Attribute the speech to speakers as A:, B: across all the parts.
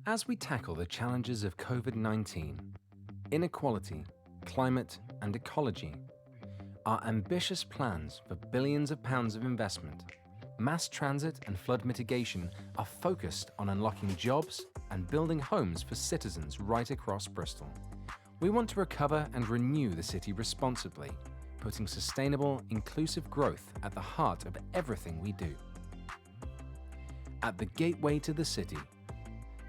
A: As we tackle the challenges of COVID-19, inequality, climate, and ecology, our ambitious plans for billions of pounds of investment, mass transit and flood mitigation are focused on unlocking jobs and building homes for citizens right across Bristol. We want to recover and renew the city responsibly, putting sustainable, inclusive growth at the heart of everything we do. At the gateway to the city,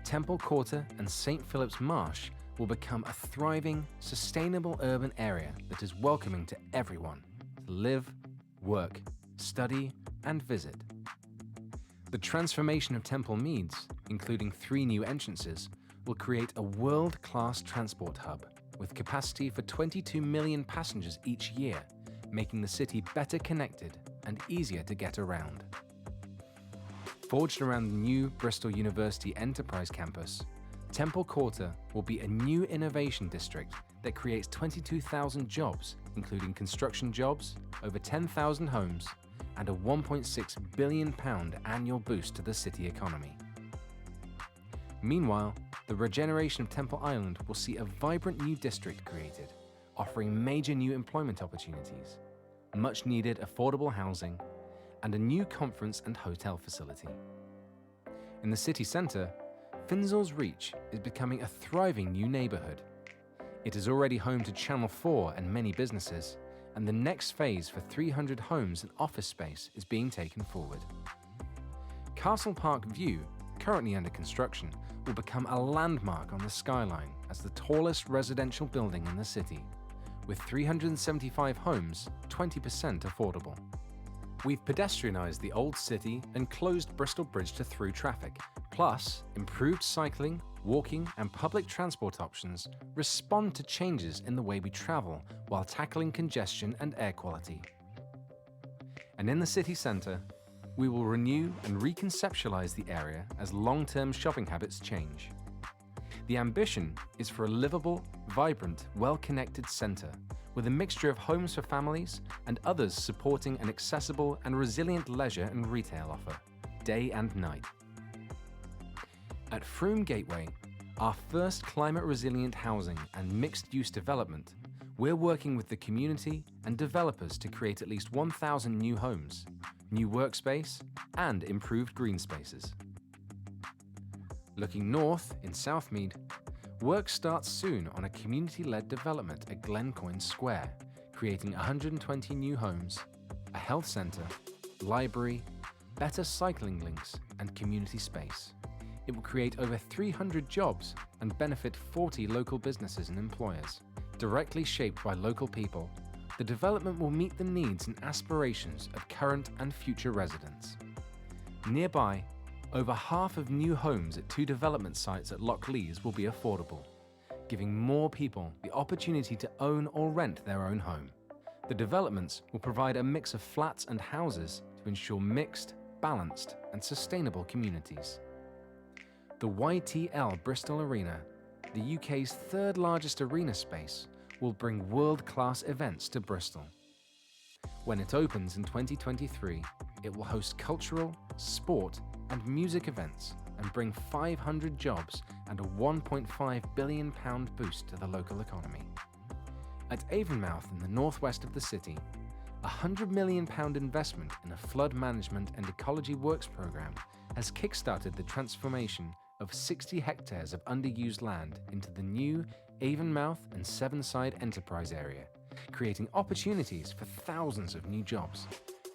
A: Temple Quarter and St. Philip's Marsh will become a thriving, sustainable urban area that is welcoming to everyone to live, work, study, and visit. The transformation of Temple Meads, including 3 new entrances, will create a world-class transport hub with capacity for 22 million passengers each year, making the city better connected and easier to get around. Forged around the new Bristol University Enterprise campus, Temple Quarter will be a new innovation district that creates 22,000 jobs, including construction jobs, over 10,000 homes, and a £1.6 billion annual boost to the city economy. Meanwhile, the regeneration of Temple Island will see a vibrant new district created, offering major new employment opportunities, much-needed affordable housing, and a new conference and hotel facility. In the city centre, Finzel's Reach is becoming a thriving new neighbourhood. It is already home to Channel 4 and many businesses, and the next phase for 300 homes and office space is being taken forward. Castle Park View, currently under construction, will become a landmark on the skyline as the tallest residential building in the city, with 375 homes, 20% affordable. We've pedestrianised the old city and closed Bristol Bridge to through traffic, plus improved cycling, walking and public transport options respond to changes in the way we travel while tackling congestion and air quality. And in the city centre, we will renew and reconceptualise the area as long-term shopping habits change. The ambition is for a livable, vibrant, well-connected centre with a mixture of homes for families and others supporting an accessible and resilient leisure and retail offer, day and night. At Frome Gateway, our first climate-resilient housing and mixed-use development, we're working with the community and developers to create at least 1,000 new homes, new workspace, and improved green spaces. Looking north in Southmead, work starts soon on a community-led development at Glencoyne Square, creating 120 new homes, a health centre, library, better cycling links, and community space. It will create over 300 jobs and benefit 40 local businesses and employers. Directly shaped by local people, the development will meet the needs and aspirations of current and future residents. Nearby, over half of new homes at 2 development sites at Lochleys will be affordable, giving more people the opportunity to own or rent their own home. The developments will provide a mix of flats and houses to ensure mixed, balanced, and sustainable communities. The Ytl Bristol Arena, the UK's 3rd largest arena space, will bring world-class events to Bristol. When it opens in 2023, it will host cultural, sport, and music events and bring 500 jobs and a £1.5 billion boost to the local economy. At Avonmouth in the northwest of the city, a £100 million investment in a flood management and ecology works programme has kick-started the transformation of 60 hectares of underused land into the new Avonmouth and Sevenside enterprise area, creating opportunities for thousands of new jobs.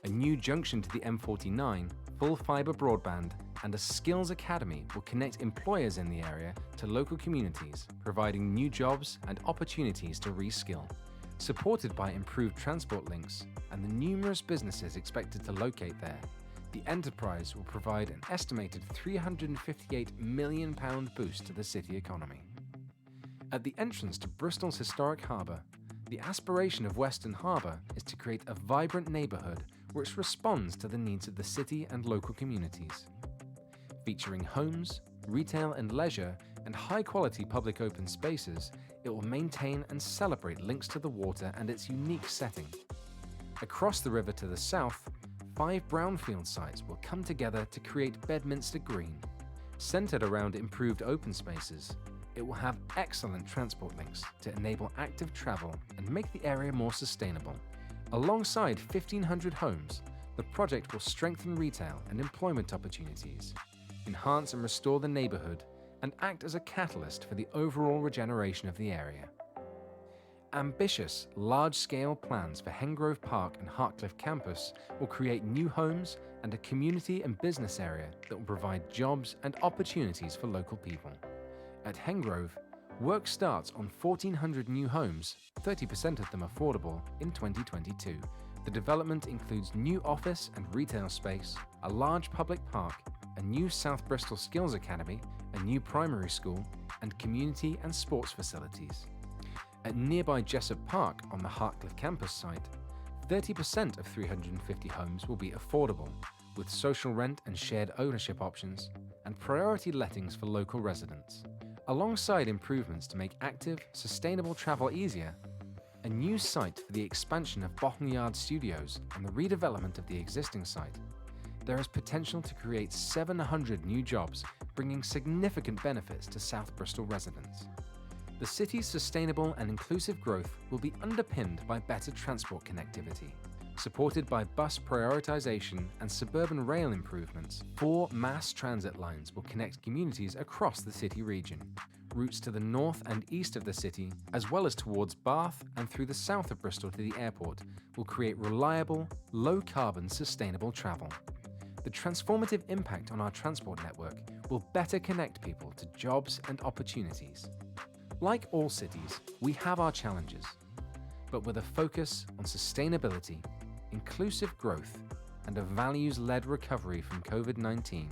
A: A new junction to the M49, full fibre broadband, and a skills academy will connect employers in the area to local communities, providing new jobs and opportunities to reskill. Supported by improved transport links and the numerous businesses expected to locate there, the enterprise will provide an estimated £358 million boost to the city economy. At the entrance to Bristol's historic harbour, the aspiration of Western Harbour is to create a vibrant neighbourhood which responds to the needs of the city and local communities. Featuring homes, retail and leisure, and high-quality public open spaces, it will maintain and celebrate links to the water and its unique setting. Across the river to the south, 5 brownfield sites will come together to create Bedminster Green, Centred around improved open spaces, it will have excellent transport links to enable active travel and make the area more sustainable. Alongside 1,500 homes, the project will strengthen retail and employment opportunities, enhance and restore the neighbourhood, and act as a catalyst for the overall regeneration of the area. Ambitious, large-scale plans for Hengrove Park and Hartcliffe campus will create new homes and a community and business area that will provide jobs and opportunities for local people. At Hengrove, work starts on 1,400 new homes, 30% of them affordable, in 2022. The development includes new office and retail space, a large public park, a new South Bristol Skills Academy, a new primary school, and community and sports facilities. At nearby Jessup Park on the Hartcliffe campus site, 30% of 350 homes will be affordable, with social rent and shared ownership options, and priority lettings for local residents. Alongside improvements to make active, sustainable travel easier, a new site for the expansion of Bottom Yard Studios and the redevelopment of the existing site, there is potential to create 700 new jobs, bringing significant benefits to South Bristol residents. The city's sustainable and inclusive growth will be underpinned by better transport connectivity. Supported by bus prioritisation and suburban rail improvements, 4 mass transit lines will connect communities across the city region. Routes to the north and east of the city, as well as towards Bath and through the south of Bristol to the airport, will create reliable, low-carbon, sustainable travel. The transformative impact on our transport network will better connect people to jobs and opportunities. Like all cities, we have our challenges, but with a focus on sustainability, inclusive growth, and a values-led recovery from COVID-19,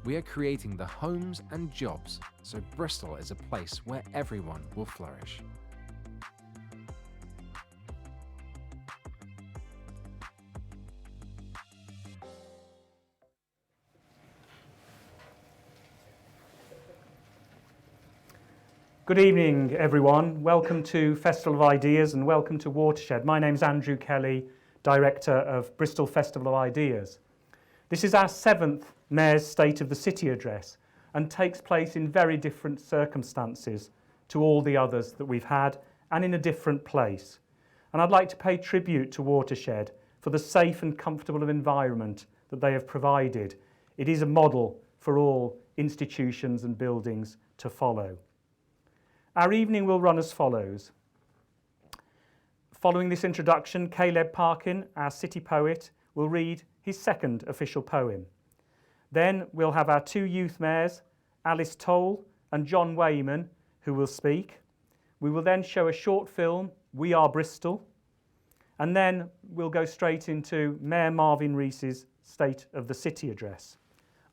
A: we are creating the homes and jobs so Bristol is a place where everyone will flourish.
B: Good evening, everyone. Welcome to Festival of Ideas and welcome to Watershed. My name's Andrew Kelly, Director of Bristol Festival of Ideas. This is our 7th Mayor's State of the City address and takes place in very different circumstances to all the others that we've had and in a different place. And I'd like to pay tribute to Watershed for the safe and comfortable environment that they have provided. It is a model for all institutions and buildings to follow. Our evening will run as follows. Following this introduction, Caleb Parkin, our city poet, will read his 2nd official poem. Then we'll have our 2 youth mayors, Alice Towle and John Wayman, who will speak. We will then show a short film, We Are Bristol, and then we'll go straight into Mayor Marvin Rees's State of the City address.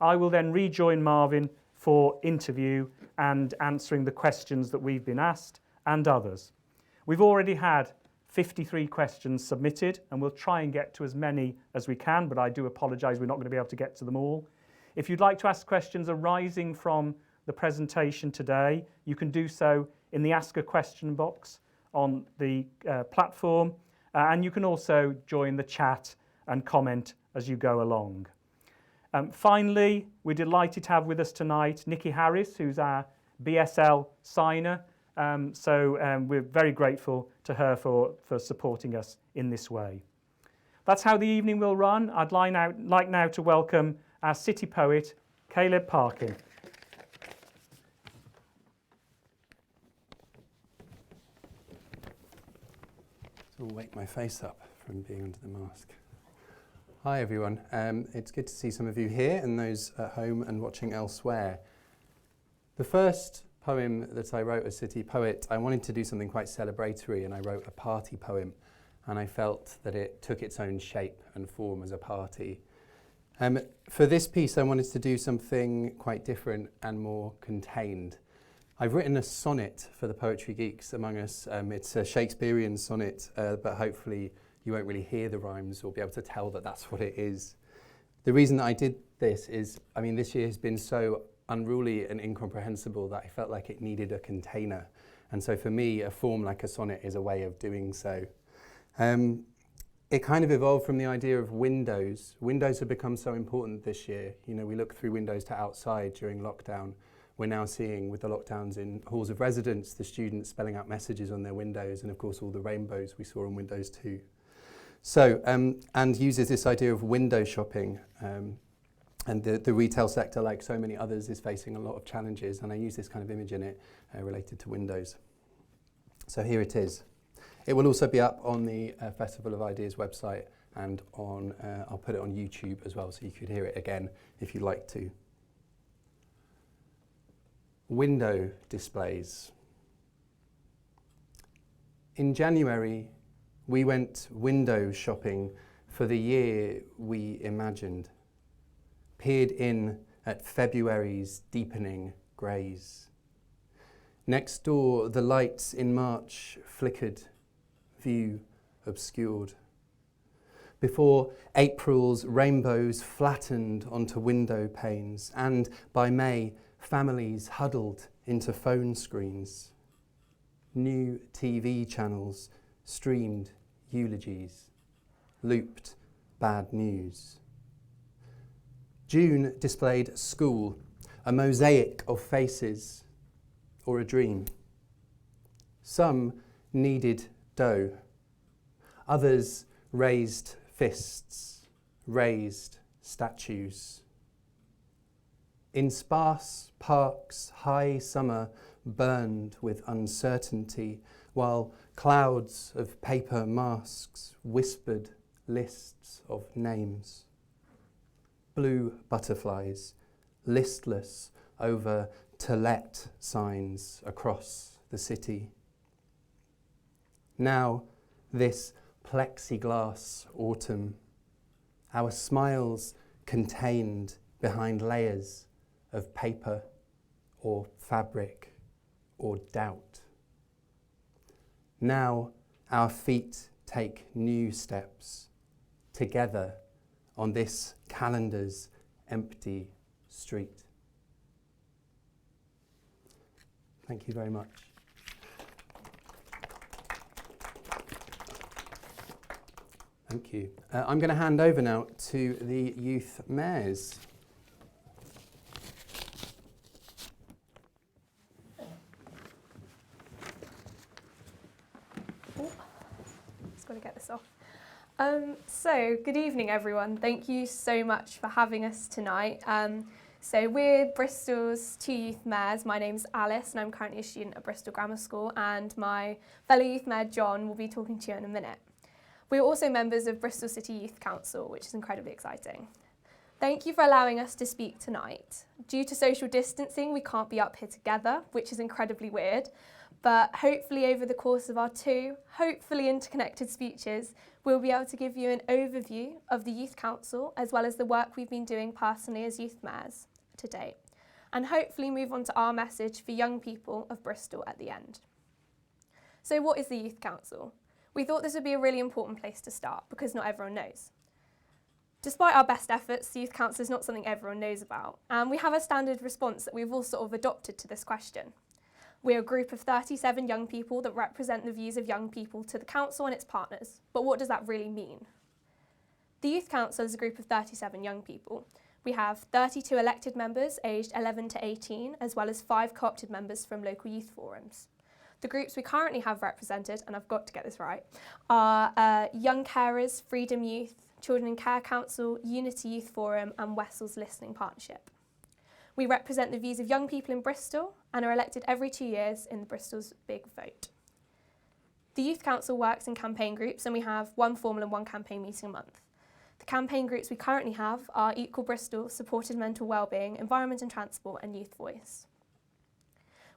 B: I will then rejoin Marvin for interview and answering the questions that we've been asked and others. We've already had 53 questions submitted and we'll try and get to as many as we can, but I do apologise, we're not going to be able to get to them all. If you'd like to ask questions arising from the presentation today, you can do so in the Ask a Question box on the platform, and you can also join the chat and comment as you go along. Finally, we're delighted to have with us tonight Nikki Harris, who's our BSL signer. We're very grateful to her for supporting us in this way. That's how the evening will run. I'd like now to welcome our city poet, Caleb Parkin.
C: To wake my face up from being under the mask. Hi everyone, it's good to see some of you here and those at home and watching elsewhere. The first poem that I wrote as city poet, I wanted to do something quite celebratory and I wrote a party poem and I felt that it took its own shape and form as a party. For this piece I wanted to do something quite different and more contained. I've written a sonnet for the poetry geeks among us. It's a Shakespearean sonnet, but hopefully you won't really hear the rhymes or be able to tell that that's what it is. The reason that I did this is, this year has been so unruly and incomprehensible that I felt like it needed a container. And so for me, a form like a sonnet is a way of doing so. it kind of evolved from the idea of windows. Windows have become so important this year. You know, we look through windows to outside during lockdown. We're now seeing, with the lockdowns in halls of residence, the students spelling out messages on their windows, and of course all the rainbows we saw on windows too. So, and uses this idea of window shopping, and the retail sector, like so many others, is facing a lot of challenges, and I use this kind of image in it related to windows. So here it is. It will also be up on the Festival of Ideas website, and on I'll put it on YouTube as well, so you could hear it again if you'd like to. Window displays. In January, we went window shopping for the year we imagined, peered in at February's deepening greys. Next door, the lights in March flickered, view obscured. Before April's rainbows flattened onto window panes, and by May, families huddled into phone screens. New TV channels streamed eulogies, looped bad news. June displayed school, a mosaic of faces, or a dream. Some kneaded dough. Others raised fists, raised statues. In sparse parks, high summer burned with uncertainty, while clouds of paper masks whispered lists of names. Blue butterflies, listless over to let signs across the city. Now, this plexiglass autumn, our smiles contained behind layers of paper or fabric or doubt. Now our feet take new steps together on this calendar's empty street. Thank you very much. Thank you. I'm going to hand over now to the youth mayors.
D: Just got to get this off. So, good evening, everyone. Thank you so much for having us tonight. So we're Bristol's two youth mayors. My name's Alice and I'm currently a student at Bristol Grammar School, and my fellow youth mayor John will be talking to you in a minute. We're also members of Bristol City Youth Council, which is incredibly exciting. Thank you for allowing us to speak tonight. Due to social distancing, we can't be up here together, which is incredibly weird, but hopefully over the course of our two, hopefully interconnected speeches, we'll be able to give you an overview of the Youth Council as well as the work we've been doing personally as youth mayors to date, and hopefully move on to our message for young people of Bristol at the end. So what is the Youth Council? We thought this would be a really important place to start because not everyone knows. Despite our best efforts, the Youth Council is not something everyone knows about, and we have a standard response that we've all sort of adopted to this question. We're a group of 37 young people that represent the views of young people to the council and its partners, but what does that really mean? The Youth Council is a group of 37 young people. We have 32 elected members aged 11 to 18, as well as 5 co-opted members from local youth forums. The groups we currently have represented, and I've got to get this right, are Young Carers, Freedom Youth, Children in Care Council, Unity Youth Forum and Wessel's Listening Partnership. We represent the views of young people in Bristol and are elected every 2 years in Bristol's Big Vote. The Youth Council works in campaign groups, and we have one formal and one campaign meeting a month. The campaign groups we currently have are Ytl Bristol, Supported Mental Wellbeing, Environment and Transport and Youth Voice.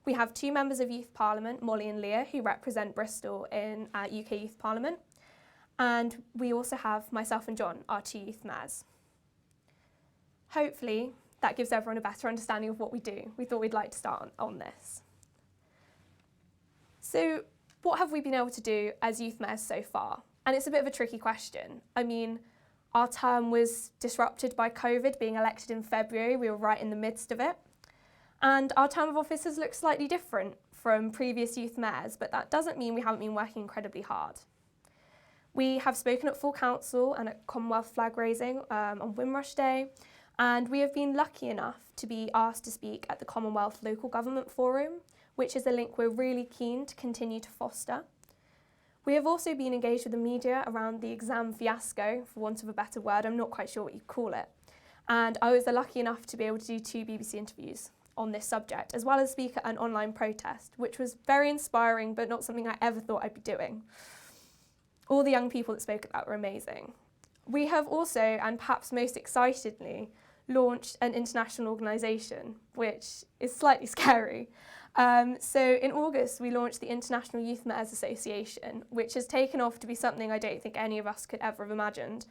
D: We have 2 members of Youth Parliament, Molly and Leah, who represent Bristol in UK Youth Parliament. And we also have myself and John, our 2 youth mayors. Hopefully, that gives everyone a better understanding of what we do. We thought we'd like to start on this. So, what have we been able to do as youth mayors so far? And it's a bit of a tricky question. I mean, our term was disrupted by COVID, being elected in February. We were right in the midst of it. And our term of office has looked slightly different from previous youth mayors, but that doesn't mean we haven't been working incredibly hard. We have spoken at full council and at Commonwealth flag raising on Windrush Day, and we have been lucky enough to be asked to speak at the Commonwealth Local Government Forum, which is a link we're really keen to continue to foster. We have also been engaged with the media around the exam fiasco, for want of a better word, I'm not quite sure what you'd call it. And I was lucky enough to be able to do 2 BBC interviews on this subject, as well as speak at an online protest, which was very inspiring, but not something I ever thought I'd be doing. All the young people that spoke at that were amazing. We have also, and perhaps most excitedly, launched an international organisation, which is slightly scary. So in August, we launched the International Youth Mayors Association, which has taken off to be something I don't think any of us could ever have imagined.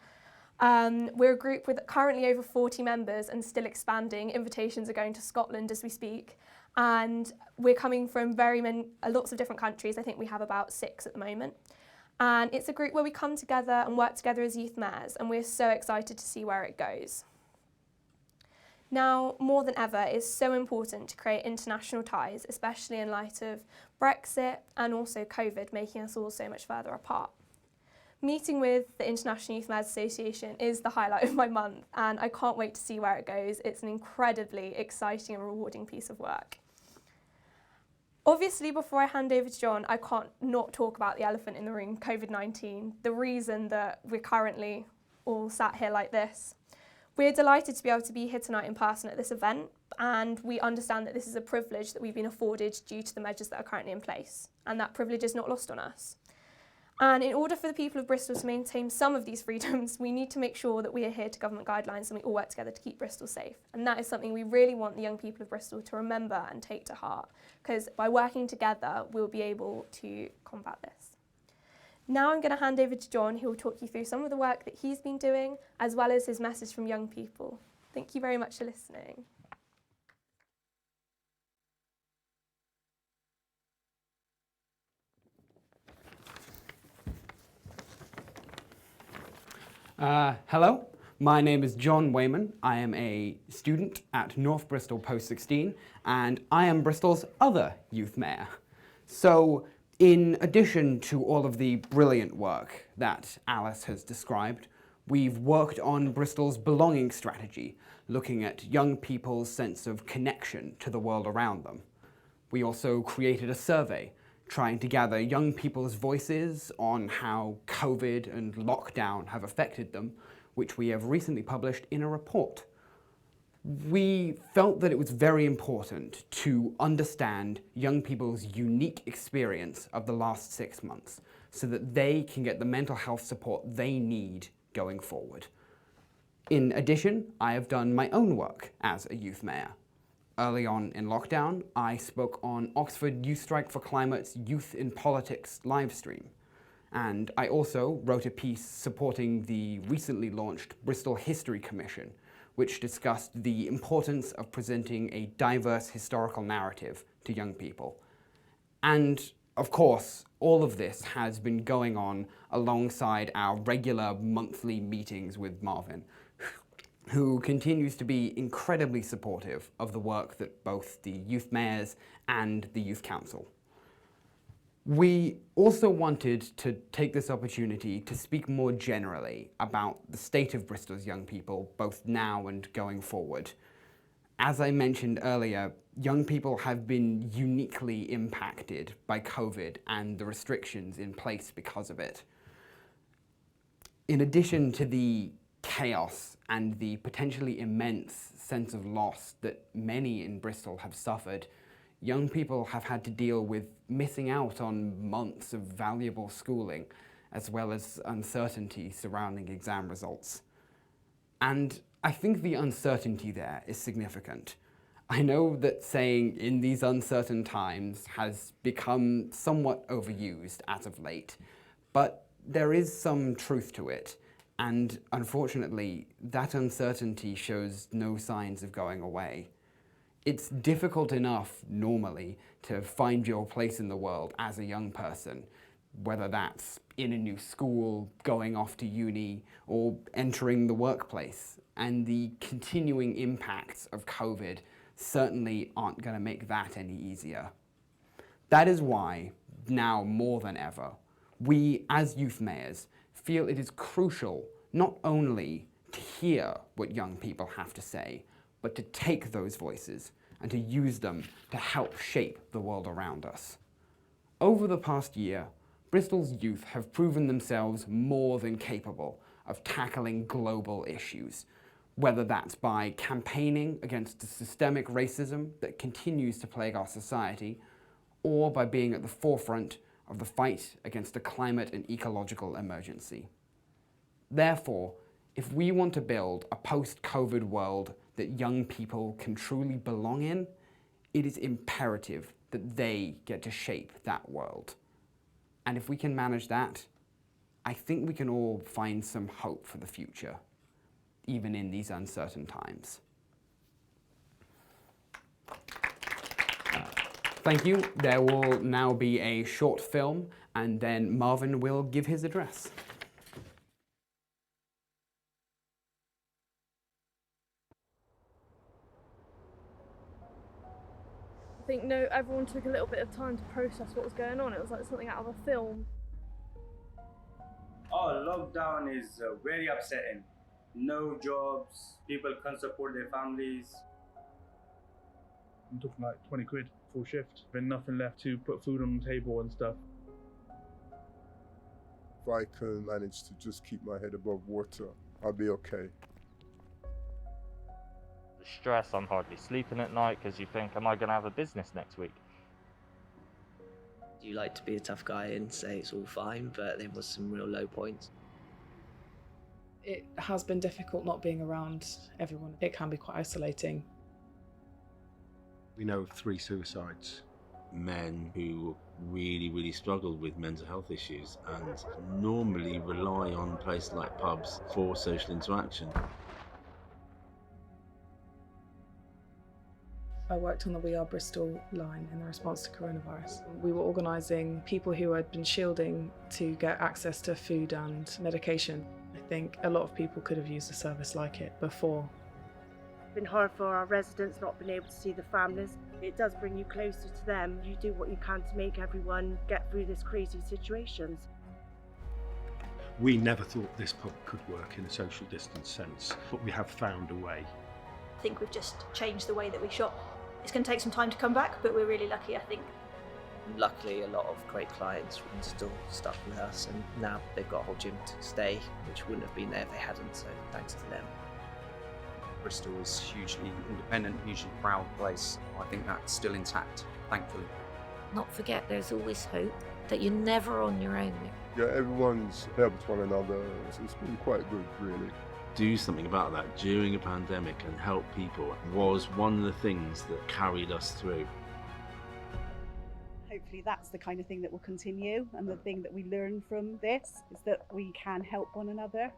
D: We're a group with currently over 40 members and still expanding. Invitations are going to Scotland as we speak. And we're coming from lots of different countries. I think we have about 6 at the moment. And it's a group where we come together and work together as youth mayors, and we're so excited to see where it goes. Now, more than ever, it's so important to create international ties, especially in light of Brexit and also COVID making us all so much further apart. Meeting with the International Youth Mayors Association is the highlight of my month, and I can't wait to see where it goes. It's an incredibly exciting and rewarding piece of work. Obviously, before I hand over to John, I can't not talk about the elephant in the room, COVID-19, the reason that we're currently all sat here like this. We're delighted to be able to be here tonight in person at this event, and we understand that this is a privilege that we've been afforded due to the measures that are currently in place, and that privilege is not lost on us. And in order for the people of Bristol to maintain some of these freedoms, we need to make sure that we adhere to government guidelines and we all work together to keep Bristol safe. And that is something we really want the young people of Bristol to remember and take to heart, because by working together, we'll be able to combat this. Now I'm going to hand over to John, who will talk you through some of the work that he's been doing, as well as his message from young people. Thank you very much for listening.
E: Hello, my name is John Wayman. I am a student at North Bristol Post 16, and I am Bristol's other youth mayor. So, in addition to all of the brilliant work that Alice has described, we've worked on Bristol's belonging strategy, looking at young people's sense of connection to the world around them. We also created a survey trying to gather young people's voices on how COVID and lockdown have affected them, which we have recently published in a report. We felt that it was very important to understand young people's unique experience of the last 6 months so that they can get the mental health support they need going forward. In addition, I have done my own work as a youth mayor. Early on in lockdown, I spoke on Oxford Youth Strike for Climate's Youth in Politics livestream. And I also wrote a piece supporting the recently launched Bristol History Commission, which discussed the importance of presenting a diverse historical narrative to young people. And of course, all of this has been going on alongside our regular monthly meetings with Marvin, who continues to be incredibly supportive of the work that both the youth mayors and the youth council. We also wanted to take this opportunity to speak more generally about the state of Bristol's young people, both now and going forward. As I mentioned earlier, young people have been uniquely impacted by COVID and the restrictions in place because of it. In addition to the chaos and the potentially immense sense of loss that many in Bristol have suffered, young people have had to deal with missing out on months of valuable schooling, as well as uncertainty surrounding exam results. And I think the uncertainty there is significant. I know that saying "in these uncertain times" has become somewhat overused as of late, but there is some truth to it. And unfortunately, that uncertainty shows no signs of going away. It's difficult enough, normally, to find your place in the world as a young person, whether that's in a new school, going off to uni, or entering the workplace. And the continuing impacts of COVID certainly aren't going to make that any easier. That is why, now more than ever, we as youth mayors feel it is crucial not only to hear what young people have to say, but to take those voices and to use them to help shape the world around us. Over the past year, Bristol's youth have proven themselves more than capable of tackling global issues, whether that's by campaigning against the systemic racism that continues to plague our society, or by being at the forefront of the fight against the climate and ecological emergency. Therefore, if we want to build a post-COVID world that young people can truly belong in, it is imperative that they get to shape that world. And if we can manage that, I think we can all find some hope for the future, even in these uncertain times. Thank you. There will now be a short film, and then Marvin will give his address.
F: I think everyone took a little bit of time to process what was going on. It was like something out of a film.
G: Oh, lockdown is very upsetting. No jobs, people can't support their families.
H: I'm talking like 20 quid full shift. Been nothing left to put food on the table and stuff.
I: If I can manage to just keep my head above water, I'll be okay.
J: The stress, I'm hardly sleeping at night because you think, am I going to have a business next week?
K: You like to be a tough guy and say it's all fine, but there was some real low points.
L: It has been difficult not being around everyone. It can be quite isolating.
M: We know of 3 suicides. Men who really struggled with mental health issues and normally rely on places like pubs for social interaction.
L: I worked on the We Are Bristol line in the response to coronavirus. We were organising people who had been shielding to get access to food and medication. I think a lot of people could have used a service like it before.
N: It's been hard for our residents not being able to see the families. It does bring you closer to them. You do what you can to make everyone get through this crazy situations.
O: We never thought this pub could work in a social distance sense, but we have found a way.
P: I think we've just changed the way that we shop. It's going to take some time to come back, but we're really lucky, I think.
K: Luckily, a lot of great clients are still stuck with us, and now they've got a whole gym to stay, which wouldn't have been there if they hadn't, so thanks to them.
Q: Bristol is hugely independent, hugely proud place. I think that's still intact, thankfully.
R: Not forget there's always hope, that you're never on your own.
I: Yeah, everyone's helped one another. It's been quite good, really.
M: Do something about that during a pandemic and help people was one of the things that carried us through.
S: Hopefully that's the kind of thing that will continue, and the thing that we learn from this is that we can help one another.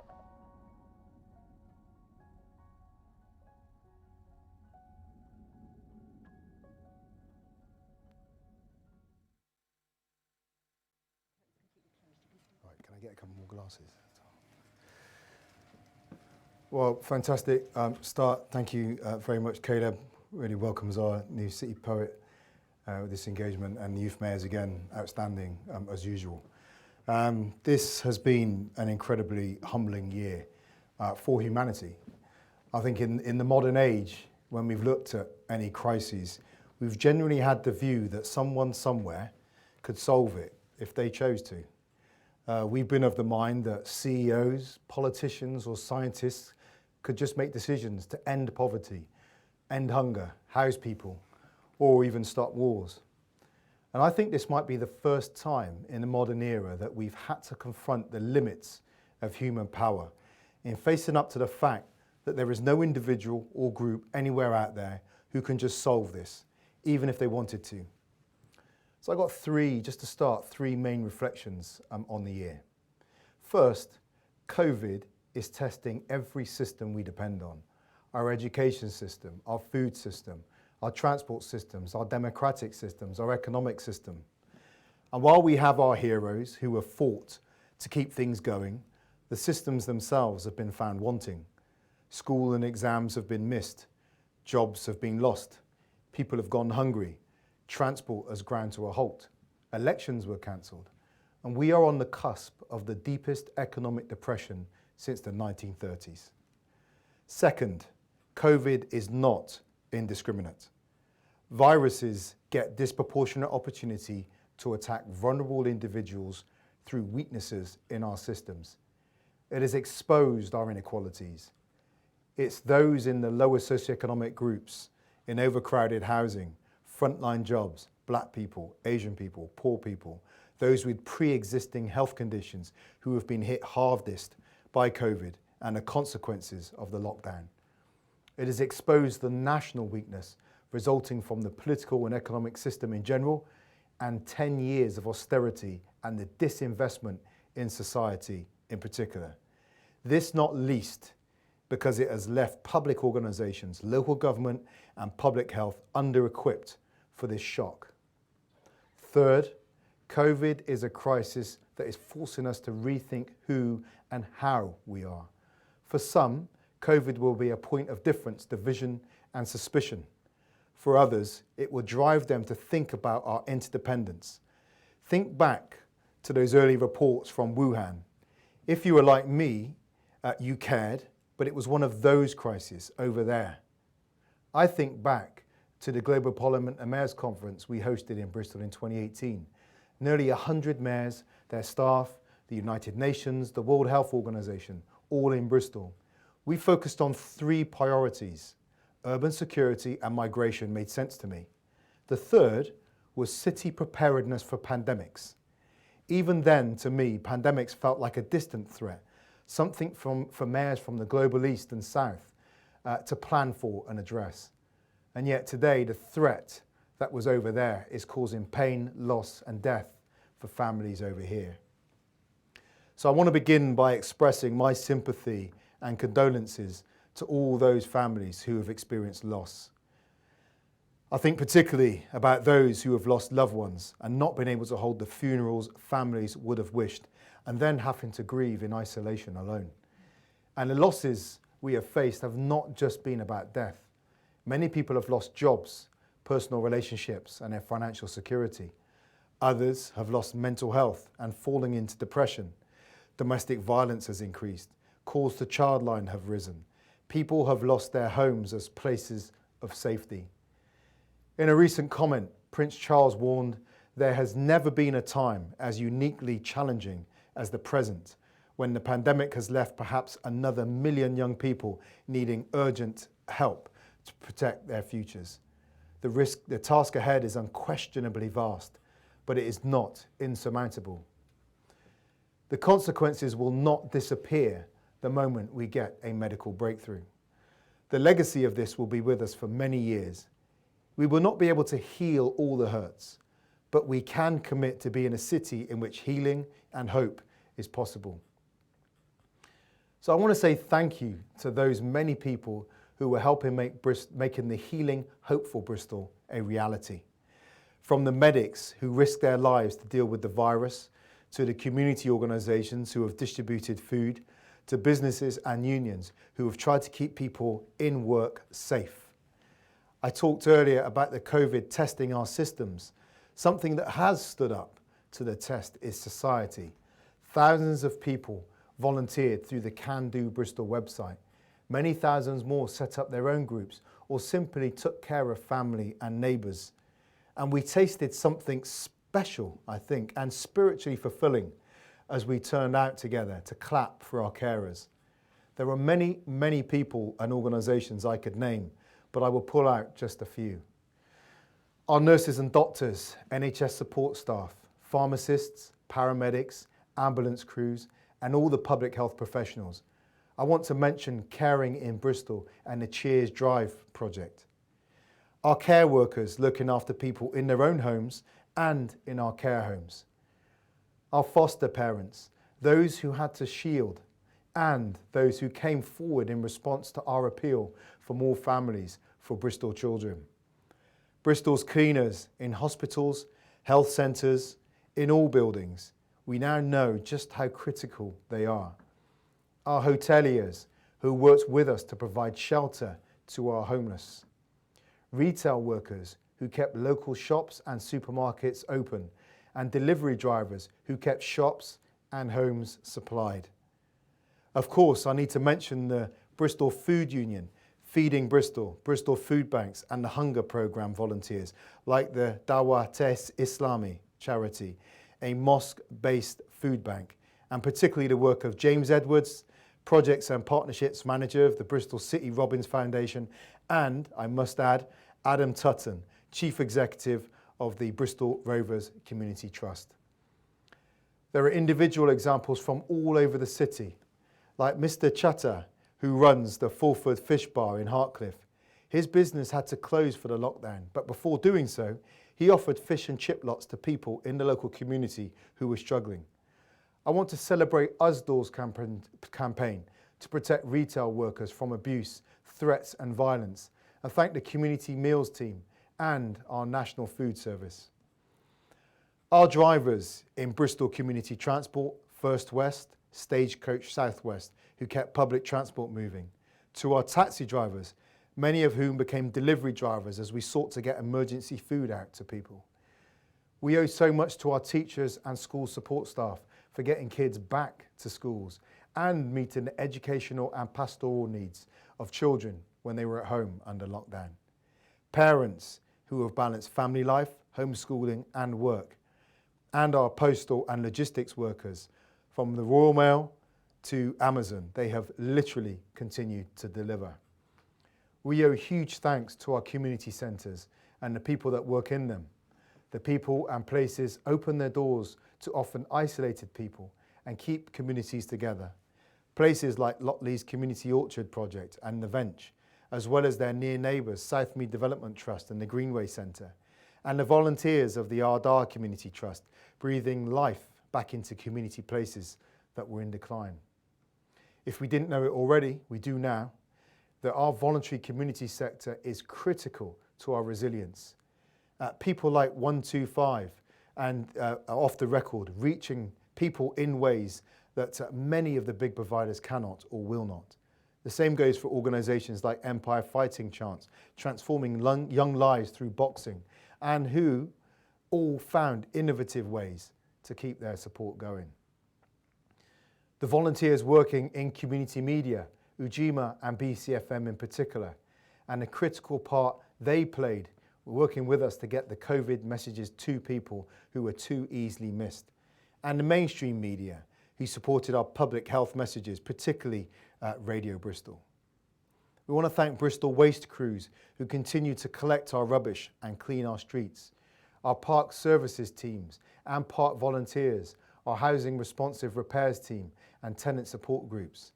T: Right, can I get a couple more glasses? Well, fantastic start. Thank you very much, Caleb. Really welcomes our new city poet with this engagement, and the youth mayors again, outstanding as usual. This has been an incredibly humbling year for humanity. I think in the modern age, when we've looked at any crises, we've generally had the view that someone somewhere could solve it if they chose to. We've been of the mind that CEOs, politicians or scientists could just make decisions to end poverty, end hunger, house people, or even stop wars. And I think this might be the first time in the modern era that we've had to confront the limits of human power in facing up to the fact that there is no individual or group anywhere out there who can just solve this, even if they wanted to. So I got three main reflections on the year. First, COVID is testing every system we depend on. Our education system, our food system, our transport systems, our democratic systems, our economic system. And while we have our heroes who have fought to keep things going, the systems themselves have been found wanting. School and exams have been missed. Jobs have been lost. People have gone hungry. Transport has ground to a halt. Elections were cancelled. and we are on the cusp of the deepest economic depression since the 1930s. Second, COVID is not indiscriminate. Viruses get disproportionate opportunity to attack vulnerable individuals through weaknesses in our systems. It has exposed our inequalities. It's those in the lower socioeconomic groups, in overcrowded housing, frontline jobs, black people, Asian people, poor people, those with pre-existing health conditions who have been hit hardest by COVID and the consequences of the lockdown. It has exposed the national weakness resulting from the political and economic system in general and 10 years of austerity and the disinvestment in society in particular. This not least because it has left public organisations, local government and public health under-equipped for this shock. Third, COVID is a crisis that is forcing us to rethink who and how we are. For some, COVID will be a point of difference, division and suspicion. For others, it will drive them to think about our interdependence. Think back to those early reports from Wuhan. If you were like me, you cared, but it was one of those crises over there. I think back to the Global Parliament and Mayors Conference we hosted in Bristol in 2018. Nearly 100 mayors, their staff, the United Nations, the World Health Organization, all in Bristol. We focused on 3 priorities. Urban security and migration made sense to me. The third was city preparedness for pandemics. Even then, to me, pandemics felt like a distant threat, something for mayors from the global east and south to plan for and address. And yet today, the threat that was over there is causing pain, loss and death for families over here. So I want to begin by expressing my sympathy and condolences to all those families who have experienced loss. I think particularly about those who have lost loved ones and not been able to hold the funerals families would have wished, and then having to grieve in isolation alone. And the losses we have faced have not just been about death. Many people have lost jobs, personal relationships, and their financial security. Others have lost mental health and falling into depression. Domestic violence has increased. Calls to childline have risen. People have lost their homes as places of safety. In a recent comment, Prince Charles warned, "There has never been a time as uniquely challenging as the present, when the pandemic has left perhaps another 1 million young people needing urgent help to protect their futures. The task ahead is unquestionably vast, but it is not insurmountable. The consequences will not disappear the moment we get a medical breakthrough. The legacy of this will be with us for many years. We will not be able to heal all the hurts, but we can commit to being a city in which healing and hope is possible." So I want to say thank you to those many people who were helping making the healing, hopeful Bristol a reality. From the medics who risked their lives to deal with the virus, to the community organisations who have distributed food, to businesses and unions who have tried to keep people in work safe. I talked earlier about the COVID testing our systems. Something that has stood up to the test is society. Thousands of people volunteered through the Can Do Bristol website. Many thousands more set up their own groups or simply took care of family and neighbours. And we tasted something special, I think, and spiritually fulfilling as we turned out together to clap for our carers. There are many, many people and organisations I could name, but I will pull out just a few. Our nurses and doctors, NHS support staff, pharmacists, paramedics, ambulance crews, and all the public health professionals. I want to mention Caring in Bristol and the Cheers Drive project. Our care workers looking after people in their own homes and in our care homes. Our foster parents, those who had to shield, and those who came forward in response to our appeal for more families for Bristol children. Bristol's cleaners in hospitals, health centres, in all buildings. We now know just how critical they are. Our hoteliers who worked with us to provide shelter to our homeless. Retail workers who kept local shops and supermarkets open and delivery drivers who kept shops and homes supplied. Of course, I need to mention the Bristol Food Union, Feeding Bristol, Bristol Food Banks and the Hunger Programme volunteers like the Dawa Tes Islami charity, a mosque-based food bank, and particularly the work of James Edwards, Projects and Partnerships Manager of the Bristol City Robbins Foundation, and, I must add, Adam Tutton, Chief Executive of the Bristol Rovers Community Trust. There are individual examples from all over the city, like Mr. Chatter, who runs the Fulford Fish Bar in Hartcliffe. His business had to close for the lockdown, but before doing so, he offered fish and chip lots to people in the local community who were struggling. I want to celebrate Usdor's campaign to protect retail workers from abuse, threats and violence, and thank the Community Meals team and our National Food Service. Our drivers in Bristol Community Transport, First West, Stagecoach Southwest, who kept public transport moving, to our taxi drivers, many of whom became delivery drivers as we sought to get emergency food out to people. We owe so much to our teachers and school support staff for getting kids back to schools and meeting the educational and pastoral needs of children when they were at home under lockdown. Parents who have balanced family life, homeschooling and work, and our postal and logistics workers from the Royal Mail to Amazon. They have literally continued to deliver. We owe huge thanks to our community centres and the people that work in them. The people and places open their doors to often isolated people and keep communities together. Places like Lotley's Community Orchard Project and the Vench, as well as their near neighbours Southmead Development Trust and the Greenway Centre, and the volunteers of the Ardagh Community Trust, breathing life back into community places that were in decline. If we didn't know it already, we do now, that our voluntary community sector is critical to our resilience. People like 125 and are off the record, reaching people in ways that many of the big providers cannot or will not. The same goes for organisations like Empire Fighting Chance, transforming young lives through boxing, and who all found innovative ways to keep their support going. The volunteers working in community media, Ujima and BCFM in particular, and the critical part they played working with us to get the COVID messages to people who were too easily missed, and the mainstream media who supported our public health messages, particularly Radio Bristol. We want to thank Bristol Waste Crews who continue to collect our rubbish and clean our streets, our park services teams and park volunteers, our housing responsive repairs team and tenant support groups.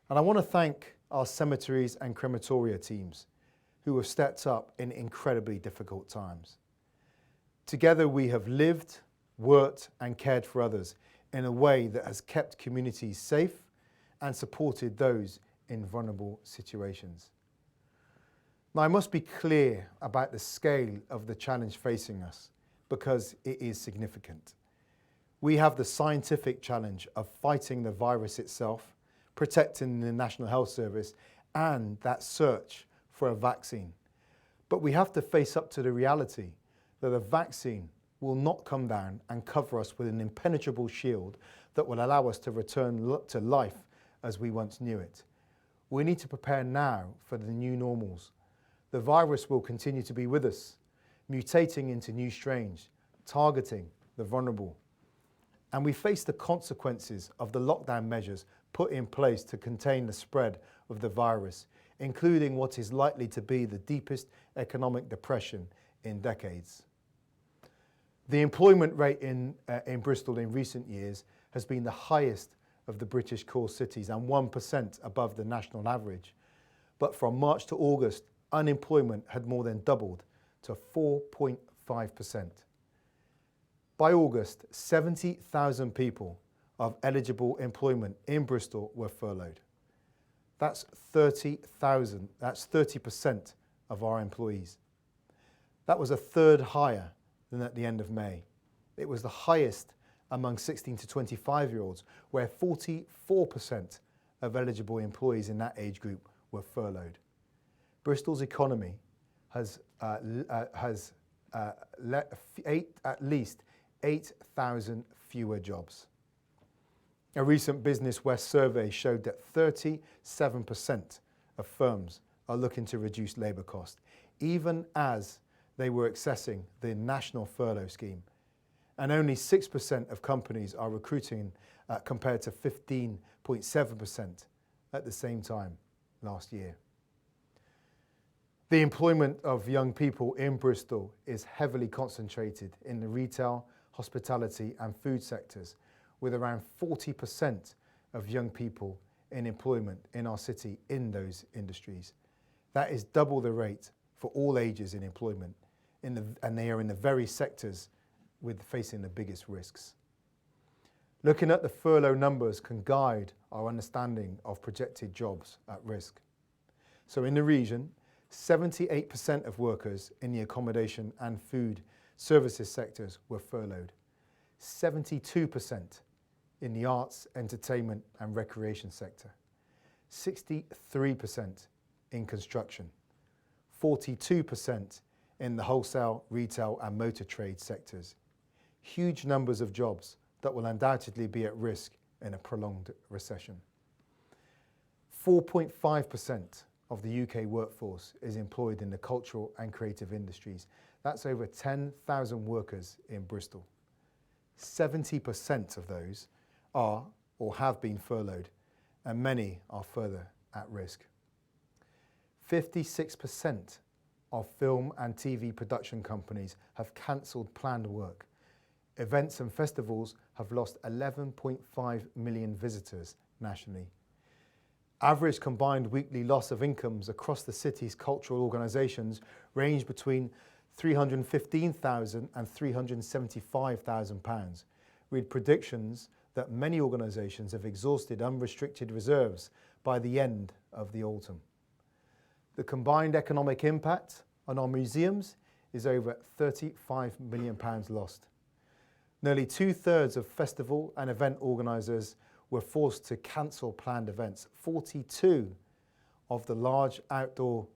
T: And I want to thank our cemeteries and crematoria teams who have stepped up in incredibly difficult times. Together we have lived, worked and cared for others in a way that has kept communities safe and supported those in vulnerable situations. Now, I must be clear about the scale of the challenge facing us because it is significant. We have the scientific challenge of fighting the virus itself, protecting the National Health Service, and that search for a vaccine. But we have to face up to the reality that a vaccine will not come down and cover us with an impenetrable shield that will allow us to return to life as we once knew it. We need to prepare now for the new normals. The virus will continue to be with us, mutating into new strains, targeting the vulnerable. And we face the consequences of the lockdown measures put in place to contain the spread of the virus, including what is likely to be the deepest economic depression in decades. The employment rate in Bristol in recent years has been the highest of the British core cities and 1% above the national average. But from March to August, unemployment had more than doubled to 4.5%. By August, 70,000 people of eligible employment in Bristol were furloughed. That's 30,000, that's 30% of our employees. That was a third higher than at the end of May. It was the highest among 16 to 25-year-olds, where 44% of eligible employees in that age group were furloughed. Bristol's economy has let at least 8,000 fewer jobs. A recent Business West survey showed that 37% of firms are looking to reduce labour costs, even as they were accessing the national furlough scheme. And only 6% of companies are recruiting compared to 15.7% at the same time last year. The employment of young people in Bristol is heavily concentrated in the retail, hospitality and food sectors, with around 40% of young people in employment in our city in those industries. That is double the rate for all ages in employment, and they are in the very sectors facing the biggest risks. Looking at the furlough numbers can guide our understanding of projected jobs at risk. So in the region, 78% of workers in the accommodation and food services sectors were furloughed. 72% in the arts, entertainment and recreation sector. 63% in construction. 42% in the wholesale, retail and motor trade sectors. Huge numbers of jobs that will undoubtedly be at risk in a prolonged recession. 4.5% of the UK workforce is employed in the cultural and creative industries. That's over 10,000 workers in Bristol. 70% of those are or have been furloughed, and many are further at risk. 56% of film and TV production companies have cancelled planned work. Events and festivals have lost 11.5 million visitors nationally. Average combined weekly loss of incomes across the city's cultural organisations range between £315,000 and £375,000, with predictions that many organisations have exhausted unrestricted reserves by the end of the autumn. The combined economic impact on our museums is over £35 million lost. Nearly 2/3 of festival and event organisers were forced to cancel planned events. 42 of the large outdoor,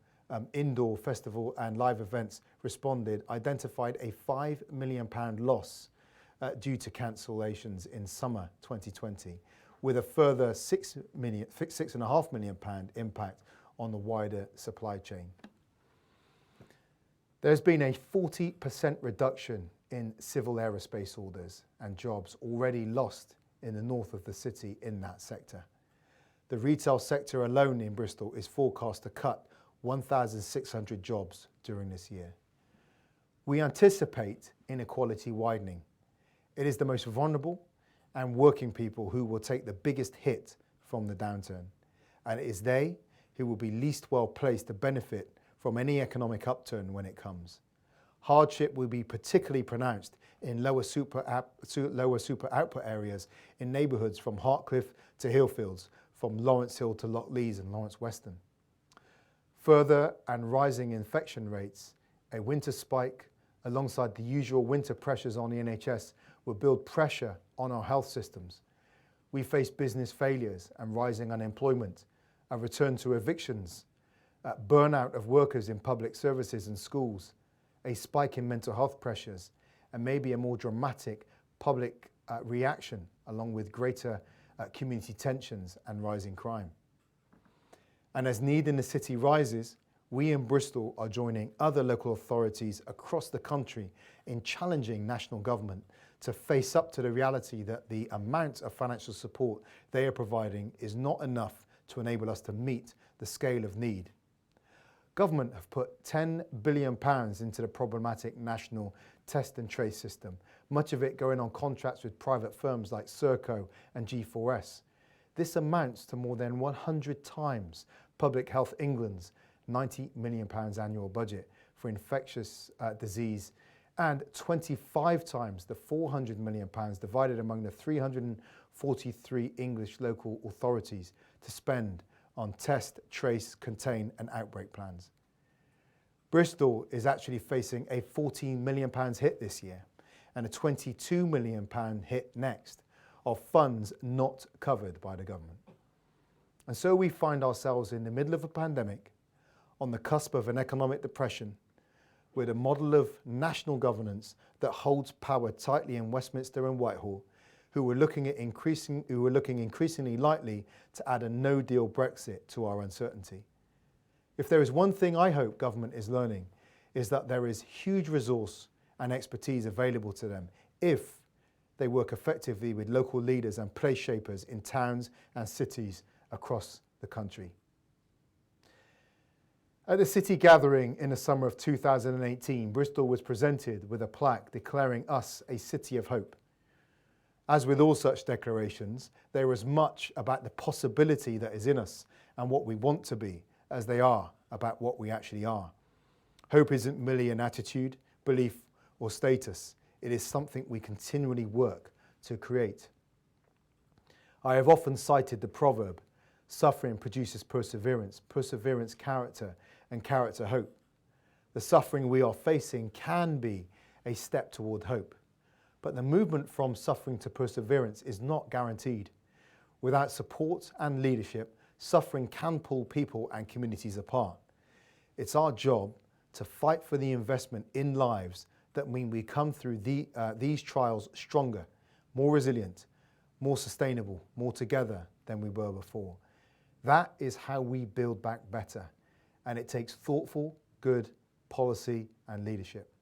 T: indoor festival and live events responded identified a £5 million loss due to cancellations in summer 2020, with a further £6.5 million impact on the wider supply chain. There's been a 40% reduction in civil aerospace orders and jobs already lost in the north of the city in that sector. The retail sector alone in Bristol is forecast to cut 1,600 jobs during this year. We anticipate inequality widening. It is the most vulnerable and working people who will take the biggest hit from the downturn, and it is they who will be least well placed to benefit from any economic upturn when it comes. Hardship will be particularly pronounced in lower super output areas in neighbourhoods from Hartcliffe to Hillfields, from Lawrence Hill to Lockleys and Lawrence Weston. Further and rising infection rates, a winter spike alongside the usual winter pressures on the NHS will build pressure on our health systems. We face business failures and rising unemployment, a return to evictions, burnout of workers in public services and schools, a spike in mental health pressures, and maybe a more dramatic public reaction along with greater community tensions and rising crime. And as need in the city rises, we in Bristol are joining other local authorities across the country in challenging national government to face up to the reality that the amount of financial support they are providing is not enough to enable us to meet the scale of need. Government have put £10 billion into the problematic national test and trace system, much of it going on contracts with private firms like Serco and G4S. This amounts to more than 100 times Public Health England's £90 million annual budget for infectious disease, and 25 times the £400 million divided among the 343 English local authorities to spend on test, trace, contain and outbreak plans. Bristol is actually facing a £14 million hit this year and a £22 million hit next of funds not covered by the government. And so we find ourselves in the middle of a pandemic, on the cusp of an economic depression, with a model of national governance that holds power tightly in Westminster and Whitehall, who were looking increasingly likely to add a no-deal Brexit to our uncertainty. If there is one thing I hope government is learning, is that there is huge resource and expertise available to them if they work effectively with local leaders and place shapers in towns and cities across the country. At the city gathering in the summer of 2018, Bristol was presented with a plaque declaring us a city of hope. As with all such declarations, there is much about the possibility that is in us and what we want to be as they are about what we actually are. Hope isn't merely an attitude, belief, or status. It is something we continually work to create. I have often cited the proverb, suffering produces perseverance, perseverance character, and character hope. The suffering we are facing can be a step toward hope, but the movement from suffering to perseverance is not guaranteed. Without support and leadership, suffering can pull people and communities apart. It's our job to fight for the investment in lives that mean we come through these trials stronger, more resilient, more sustainable, more together than we were before. That is how we build back better, and it takes thoughtful, good policy and leadership.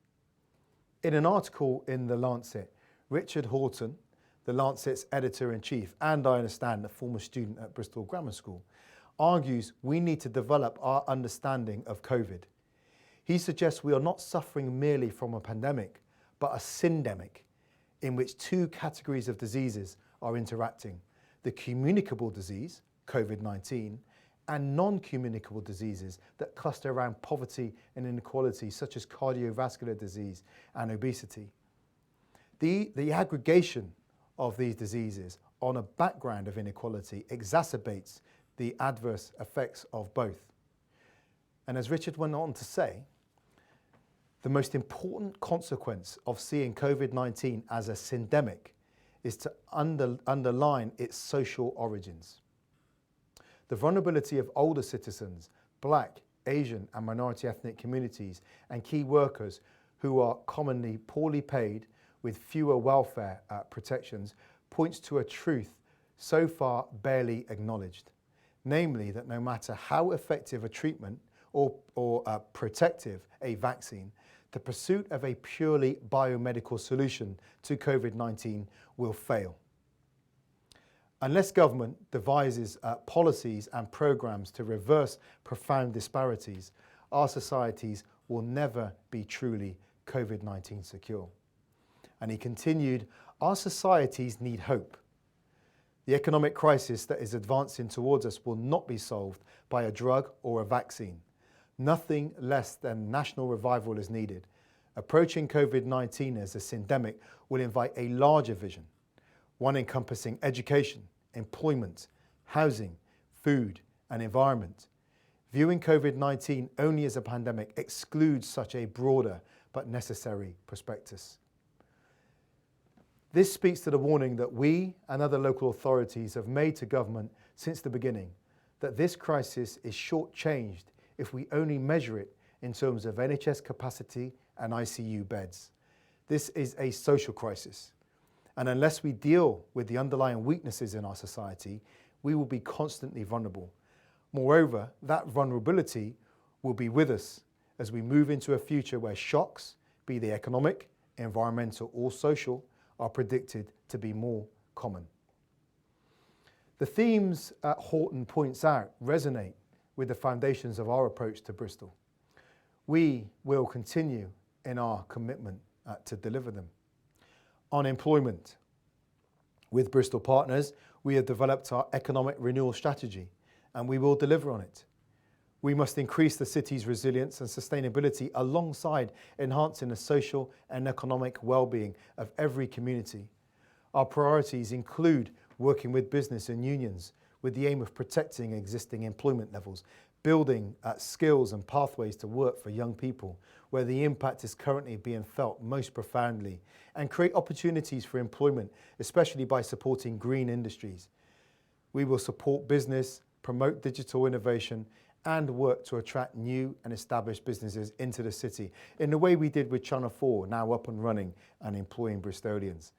T: In an article in The Lancet, Richard Horton, The Lancet's editor-in-chief, and I understand a former student at Bristol Grammar School, argues we need to develop our understanding of COVID. He suggests we are not suffering merely from a pandemic, but a syndemic, in which two categories of diseases are interacting: the communicable disease, COVID-19, and non-communicable diseases that cluster around poverty and inequality, such as cardiovascular disease and obesity. The aggregation of these diseases on a background of inequality exacerbates the adverse effects of both. And as Richard went on to say, the most important consequence of seeing COVID-19 as a syndemic is to underline its social origins. The vulnerability of older citizens, Black, Asian and minority ethnic communities, and key workers who are commonly poorly paid with fewer welfare protections points to a truth so far barely acknowledged, namely that no matter how effective a treatment or protective a vaccine, the pursuit of a purely biomedical solution to COVID-19 will fail. Unless government devises policies and programs to reverse profound disparities, our societies will never be truly COVID-19 secure. And he continued, our societies need hope. The economic crisis that is advancing towards us will not be solved by a drug or a vaccine. Nothing less than national revival is needed. Approaching COVID-19 as a syndemic will invite a larger vision, one encompassing education, employment, housing, food, and environment. Viewing COVID-19 only as a pandemic excludes such a broader but necessary prospectus. This speaks to the warning that we and other local authorities have made to government since the beginning, that this crisis is shortchanged if we only measure it in terms of NHS capacity and ICU beds. This is a social crisis, and unless we deal with the underlying weaknesses in our society, we will be constantly vulnerable. Moreover, that vulnerability will be with us as we move into a future where shocks, be they economic, environmental or social, are predicted to be more common. The themes Horton points out resonate with the foundations of our approach to Bristol. We will continue in our commitment to deliver them. On employment, with Bristol Partners, we have developed our economic renewal strategy and we will deliver on it. We must increase the city's resilience and sustainability alongside enhancing the social and economic well-being of every community. Our priorities include working with business and unions with the aim of protecting existing employment levels, building skills and pathways to work for young people where the impact is currently being felt most profoundly, and create opportunities for employment, especially by supporting green industries. We will support business, promote digital innovation, and work to attract new and established businesses into the city in the way we did with Channel 4, now up and running and employing Bristolians.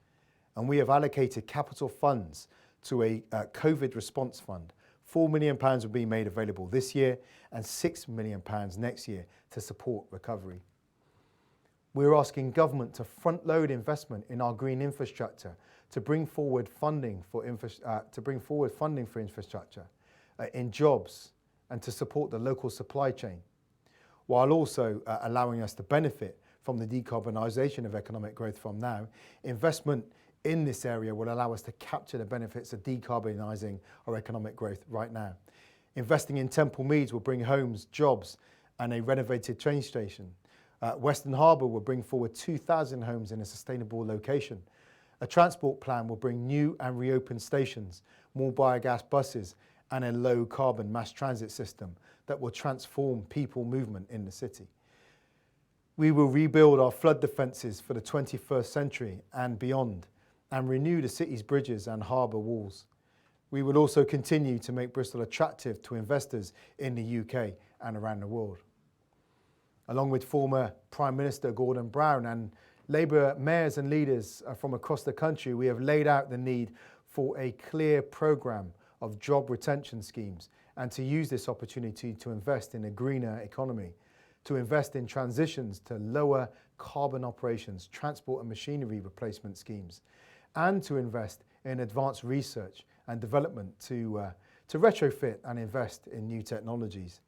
T: And we have allocated capital funds to a COVID response fund. £4 million will be made available this year and £6 million next year to support recovery. We're asking government to front-load investment in our green infrastructure to bring forward funding for infrastructure, in jobs, and to support the local supply chain, while also allowing us to benefit from the decarbonisation of economic growth from now. Investment in this area will allow us to capture the benefits of decarbonising our economic growth right now. Investing in Temple Meads will bring homes, jobs, and a renovated train station. Western Harbour will bring forward 2,000 homes in a sustainable location. A transport plan will bring new and reopened stations, more biogas buses, and a low carbon mass transit system that will transform people movement in the city. We will rebuild our flood defences for the 21st century and beyond, and renew the city's bridges and harbour walls. We will also continue to make Bristol attractive to investors in the UK and around the world. Along with former Prime Minister Gordon Brown and Labour mayors and leaders from across the country, we have laid out the need for a clear programme of job retention schemes and to use this opportunity to invest in a greener economy, to invest in transitions to lower carbon operations, transport and machinery replacement schemes, and to invest in advanced research and development to retrofit and invest in new technologies.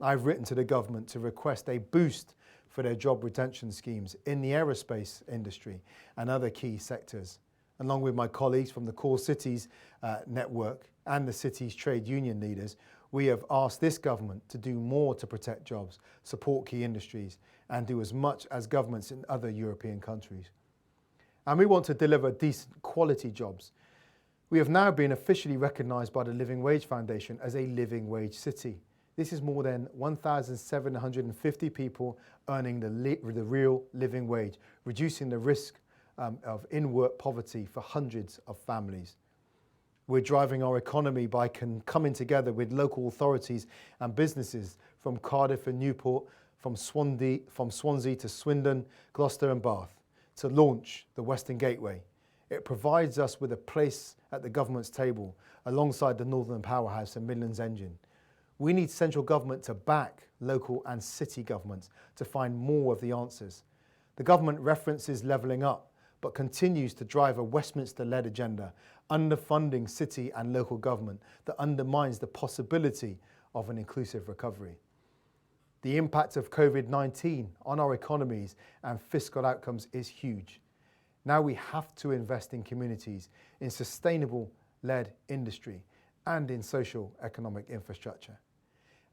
T: I've written to the government to request a boost for their job retention schemes in the aerospace industry and other key sectors. Along with my colleagues from the Core Cities network and the city's trade union leaders, we have asked this government to do more to protect jobs, support key industries, and do as much as governments in other European countries. And we want to deliver decent quality jobs. We have now been officially recognised by the Living Wage Foundation as a living wage city. This is more than 1,750 people earning the real living wage, reducing the risk of in-work poverty for hundreds of families. We're driving our economy by coming together with local authorities and businesses from Cardiff and Newport, from Swansea to Swindon, Gloucester and Bath, to launch the Western Gateway. It provides us with a place at the government's table alongside the Northern Powerhouse and Midlands Engine. We need central government to back local and city governments to find more of the answers. The government references levelling up, but continues to drive a Westminster-led agenda, underfunding city and local government that undermines the possibility of an inclusive recovery. The impact of COVID-19 on our economies and fiscal outcomes is huge. Now we have to invest in communities, in sustainable-led industry, and in social economic infrastructure.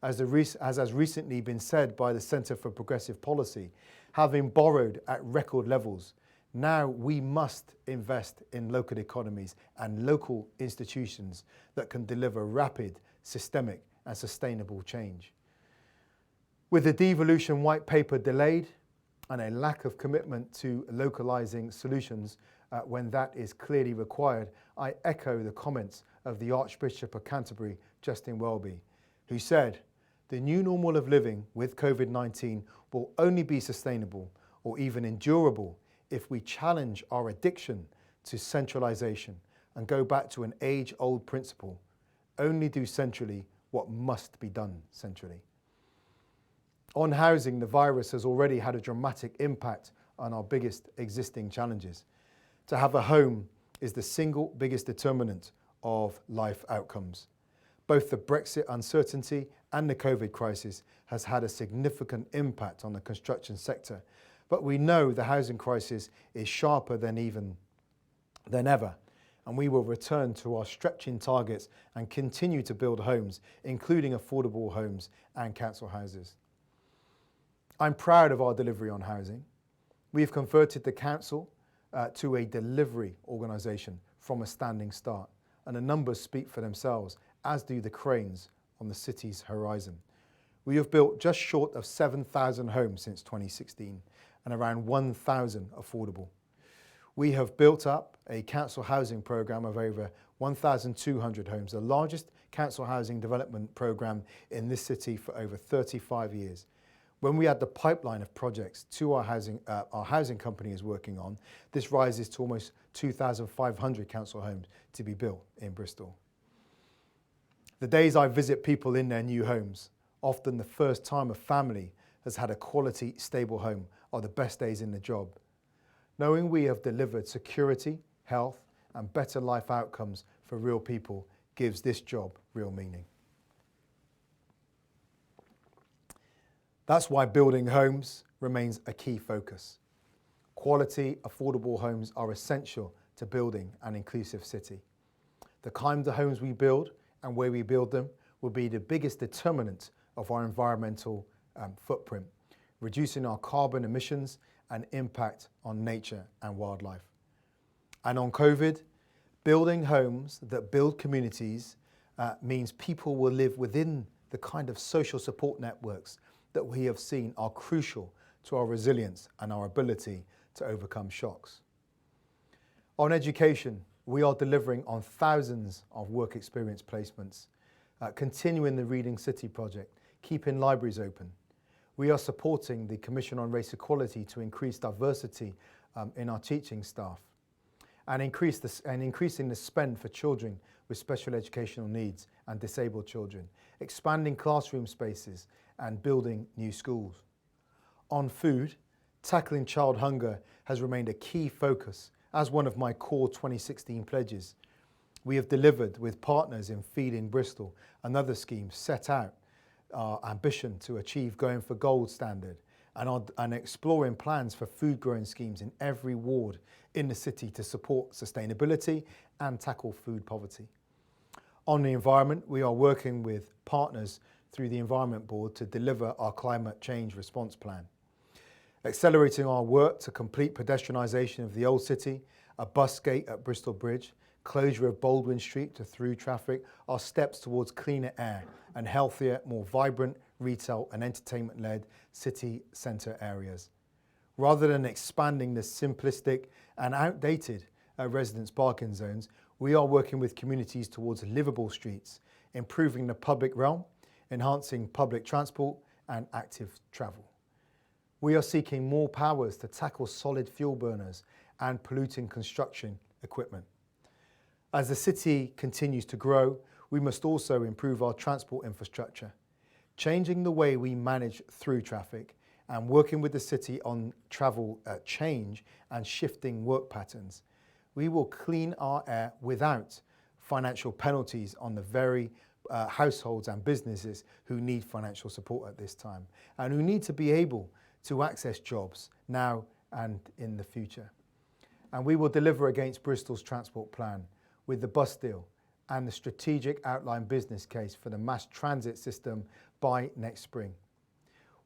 T: As has recently been said by the Centre for Progressive Policy, having borrowed at record levels, now we must invest in local economies and local institutions that can deliver rapid, systemic and sustainable change. With the devolution white paper delayed and a lack of commitment to localising solutions when that is clearly required, I echo the comments of the Archbishop of Canterbury, Justin Welby, who said, "The new normal of living with COVID-19 will only be sustainable or even endurable if we challenge our addiction to centralisation and go back to an age-old principle, only do centrally what must be done centrally." On housing, the virus has already had a dramatic impact on our biggest existing challenges. To have a home is the single biggest determinant of life outcomes. Both the Brexit uncertainty and the COVID crisis has had a significant impact on the construction sector, but we know the housing crisis is sharper than ever, and we will return to our stretching targets and continue to build homes, including affordable homes and council houses. I'm proud of our delivery on housing. We've converted the council to a delivery organisation from a standing start, and the numbers speak for themselves, as do the cranes on the city's horizon. We have built just short of 7,000 homes since 2016 and around 1,000 affordable. We have built up a council housing programme of over 1,200 homes, the largest council housing development programme in this city for over 35 years. When we add the pipeline of projects to our housing company is working on, this rises to almost 2,500 council homes to be built in Bristol. The days I visit people in their new homes, often the first time a family has had a quality, stable home, are the best days in the job. Knowing we have delivered security, health, and better life outcomes for real people gives this job real meaning. That's why building homes remains a key focus. Quality, affordable homes are essential to building an inclusive city. The kind of homes we build and where we build them will be the biggest determinant of our environmental footprint, reducing our carbon emissions and impact on nature and wildlife. And on COVID, building homes that build communities means people will live within the kind of social support networks that we have seen are crucial to our resilience and our ability to overcome shocks. On education, we are delivering on thousands of work experience placements, continuing the Reading City project, keeping libraries open. We are supporting the Commission on Race Equality to increase diversity in our teaching staff and increasing the spend for children with special educational needs and disabled children, expanding classroom spaces and building new schools. On food, tackling child hunger has remained a key focus as one of my core 2016 pledges. We have delivered with partners in Feeding Bristol and other schemes set out our ambition to achieve Going for Gold standard and exploring plans for food growing schemes in every ward in the city to support sustainability and tackle food poverty. On the environment, we are working with partners through the Environment Board to deliver our climate change response plan. Accelerating our work to complete pedestrianisation of the Old City, a bus gate at Bristol Bridge, closure of Baldwin Street to through traffic are steps towards cleaner air and healthier, more vibrant retail and entertainment-led city centre areas. Rather than expanding the simplistic and outdated residence parking zones, we are working with communities towards livable streets, improving the public realm, enhancing public transport and active travel. We are seeking more powers to tackle solid fuel burners and polluting construction equipment. As the city continues to grow, we must also improve our transport infrastructure, changing the way we manage through traffic and working with the city on travel change and shifting work patterns. We will clean our air without financial penalties on the very households and businesses who need financial support at this time and who need to be able to access jobs now and in the future. And we will deliver against Bristol's transport plan with the bus deal and the strategic outline business case for the mass transit system by next spring.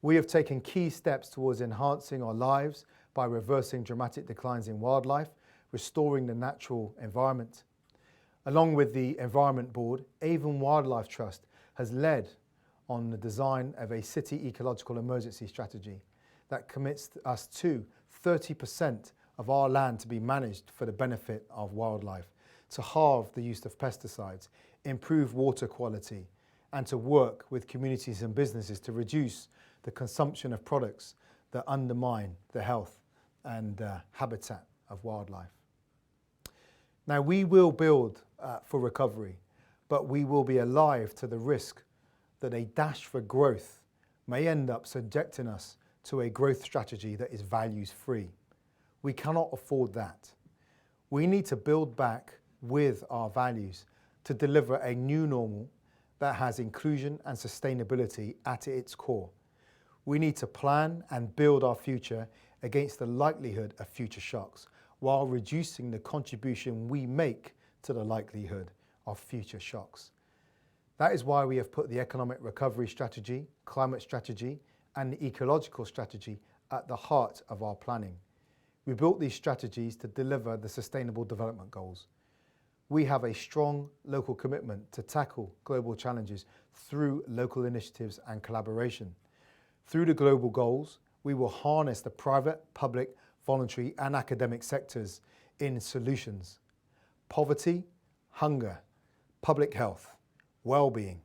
T: We have taken key steps towards enhancing our lives by reversing dramatic declines in wildlife, restoring the natural environment. Along with the Environment Board, Avon Wildlife Trust has led on the design of a city ecological emergency strategy that commits us to 30% of our land to be managed for the benefit of wildlife, to halve the use of pesticides, improve water quality, and to work with communities and businesses to reduce the consumption of products that undermine the health and habitat of wildlife. Now, we will build for recovery, but we will be alive to the risk that a dash for growth may end up subjecting us to a growth strategy that is values-free. We cannot afford that. We need to build back with our values to deliver a new normal that has inclusion and sustainability at its core. We need to plan and build our future against the likelihood of future shocks while reducing the contribution we make to the likelihood of future shocks. That is why we have put the economic recovery strategy, climate strategy, and the ecological strategy at the heart of our planning. We built these strategies to deliver the Sustainable Development Goals. We have a strong local commitment to tackle global challenges through local initiatives and collaboration. Through the global goals, we will harness the private, public, voluntary and academic sectors in solutions. Poverty, hunger, public health, well-being,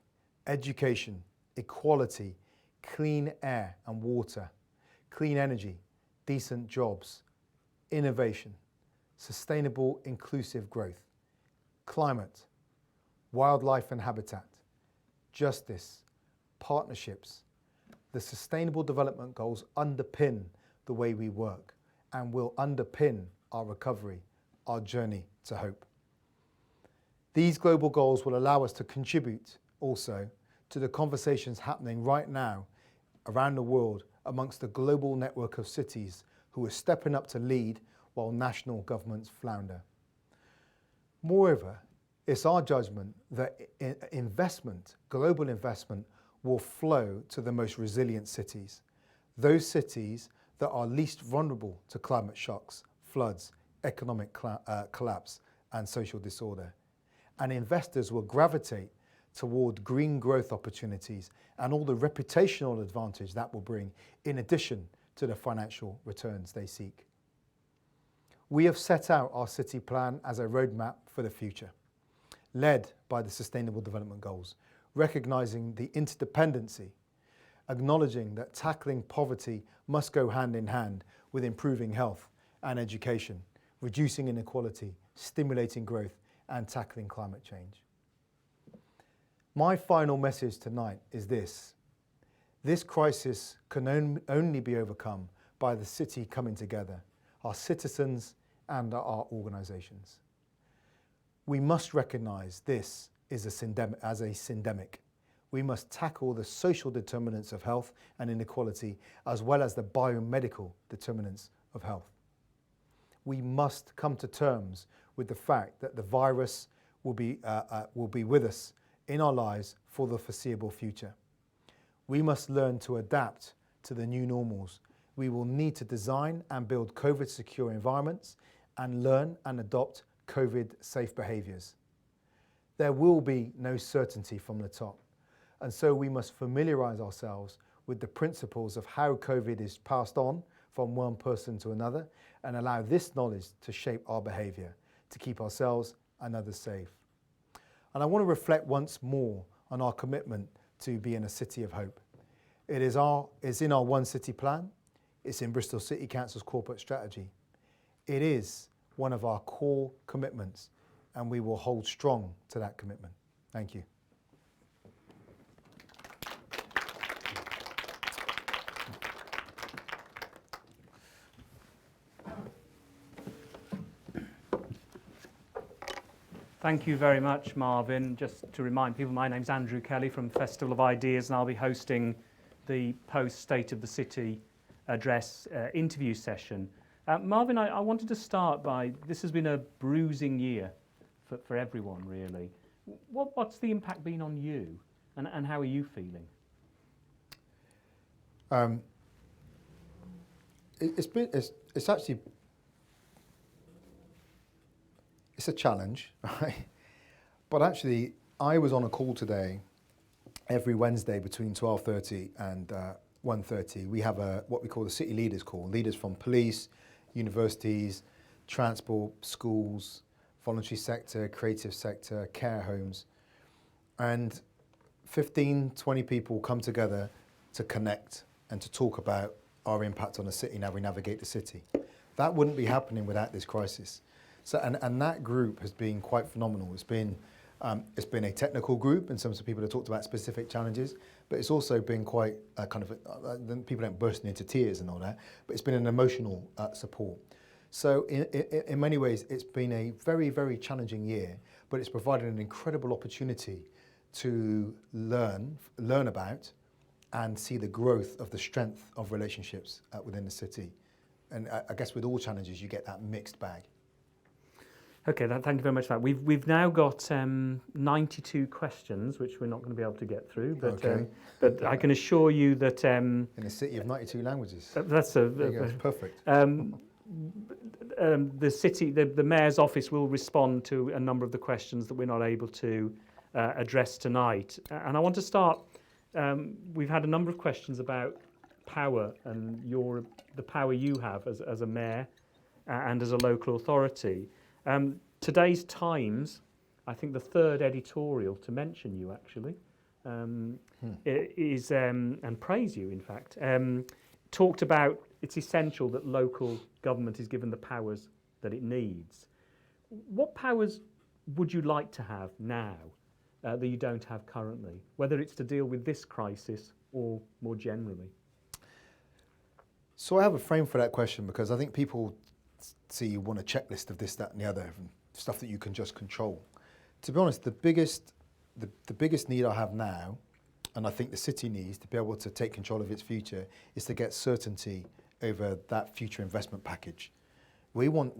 T: education, equality, clean air and water, clean energy, decent jobs, innovation, sustainable inclusive growth, climate, wildlife and habitat, justice, partnerships. The Sustainable Development Goals underpin the way we work and will underpin our recovery, our journey to hope. These global goals will allow us to contribute also to the conversations happening right now around the world amongst the global network of cities who are stepping up to lead while national governments flounder. Moreover, it's our judgment that investment, global investment, will flow to the most resilient cities, those cities that are least vulnerable to climate shocks, floods, economic collapse and social disorder. And investors will gravitate toward green growth opportunities and all the reputational advantage that will bring in addition to the financial returns they seek. We have set out our city plan as a roadmap for the future, led by the Sustainable Development Goals, recognising the interdependency, acknowledging that tackling poverty must go hand in hand with improving health and education, reducing inequality, stimulating growth and tackling climate change. My final message tonight is this. This crisis can only be overcome by the city coming together, our citizens and our organisations. We must recognise this is as a syndemic. We must tackle the social determinants of health and inequality as well as the biomedical determinants of health. We must come to terms with the fact that the virus will be with us in our lives for the foreseeable future. We must learn to adapt to the new normals. We will need to design and build COVID-secure environments and learn and adopt COVID-safe behaviours. There will be no certainty from the top, and so we must familiarise ourselves with the principles of how COVID is passed on from one person to another and allow this knowledge to shape our behaviour, to keep ourselves and others safe. And I want to reflect once more on our commitment to being a city of hope. It's in our One City plan, it's in Bristol City Council's corporate strategy. It is one of our core commitments and we will hold strong to that commitment. Thank you.
B: Thank you very much, Marvin. Just to remind people, my name's Andrew Kelly from Festival of Ideas, and I'll be hosting the post-State of the City address interview session. Marvin, I wanted to start by, this has been a bruising year for everyone, really. What's the impact been on you, and how are you feeling?
T: It's a challenge, right? But actually, I was on a call today, every Wednesday between 12:30 and 1:30. We have what we call the City Leaders Call, leaders from police, universities, transport, schools, voluntary sector, creative sector, care homes. And 15, 20 people come together to connect and to talk about our impact on the city and how we navigate the city. That wouldn't be happening without this crisis. So, and that group has been quite phenomenal. It's been a technical group in terms of people that talked about specific challenges, but it's also been quite people don't burst into tears and all that, but it's been an emotional support. So in many ways, it's been a very, very challenging year, but it's provided an incredible opportunity to learn about and see the growth of the strength of relationships within the city. And I guess with all challenges, you get that mixed bag.
B: Okay, thank you very much for that. We've now got 92 questions, which we're not going to be able to get through, but
T: okay.
B: But I can assure you that
T: in a city of 92 languages.
B: That's
T: perfect.
B: The mayor's office will respond to a number of the questions that we're not able to address tonight. And I want to start. We've had a number of questions about power and the power you have as a mayor. and as a local authority. Today's Times, I think the third editorial to mention you actually, is and praise you in fact, talked about it's essential that local government is given the powers that it needs. What powers would you like to have now that you don't have currently, whether it's to deal with this crisis or more generally?
T: So I have a frame for that question because I think people see you want a checklist of this, that and the other, stuff that you can just control. To be honest, the biggest need I have now, and I think the city needs to be able to take control of its future, is to get certainty over that future investment package. We want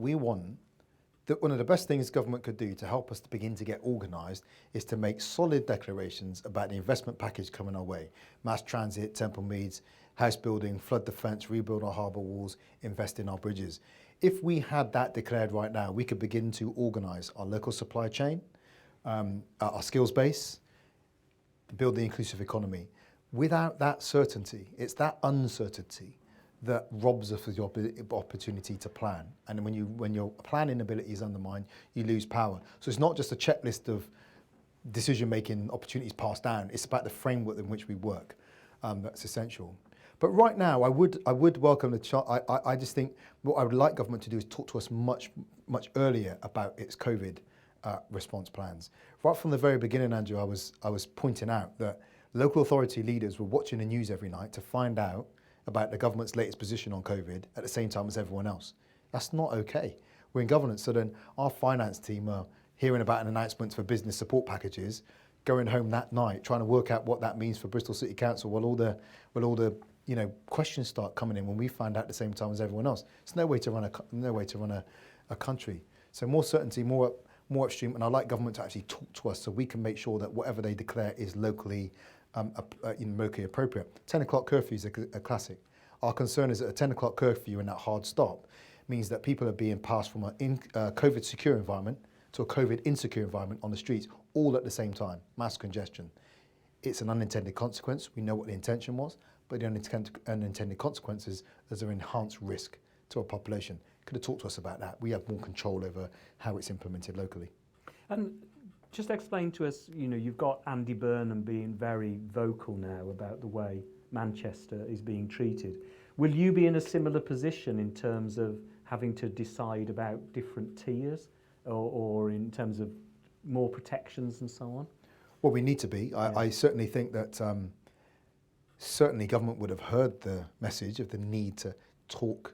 T: that one of the best things government could do to help us to begin to get organised is to make solid declarations about the investment package coming our way. Mass transit, Temple Meads, house building, flood defence, rebuild our harbour walls, invest in our bridges. If we had that declared right now, we could begin to organise our local supply chain, our skills base, build the inclusive economy. Without that certainty, it's that uncertainty that robs us of the opportunity to plan. And when your planning ability is undermined, you lose power. So it's not just a checklist of decision-making opportunities passed down, it's about the framework in which we work. That's essential. But right now, I would welcome the I just think what I would like government to do is talk to us much earlier about its COVID response plans. Right from the very beginning, Andrew, I was pointing out that local authority leaders were watching the news every night to find out about the government's latest position on COVID at the same time as everyone else. That's not okay. We're in governance, so then our finance team are hearing about an announcement for business support packages, going home that night trying to work out what that means for Bristol City Council while all the questions start coming in when we find out at the same time as everyone else. It's no way to run a country. So more certainty, more upstream, and I'd like government to actually talk to us so we can make sure that whatever they declare is locally appropriate. 10 o'clock curfew is a classic. Our concern is that a 10 o'clock curfew and that hard stop means that people are being passed from a COVID secure environment to a COVID insecure environment on the streets all at the same time, mass congestion. It's an unintended consequence. We know what the intention was, but the unintended consequences is an enhanced risk to our population. Could have talked to us about that. We have more control over how it's implemented locally.
B: And just explain to us, you've got Andy Burnham being very vocal now about the way Manchester is being treated. Will you be in a similar position in terms of having to decide about different tiers or in terms of more protections and so on?
T: Well, we need to be. I certainly think that certainly government would have heard the message of the need to talk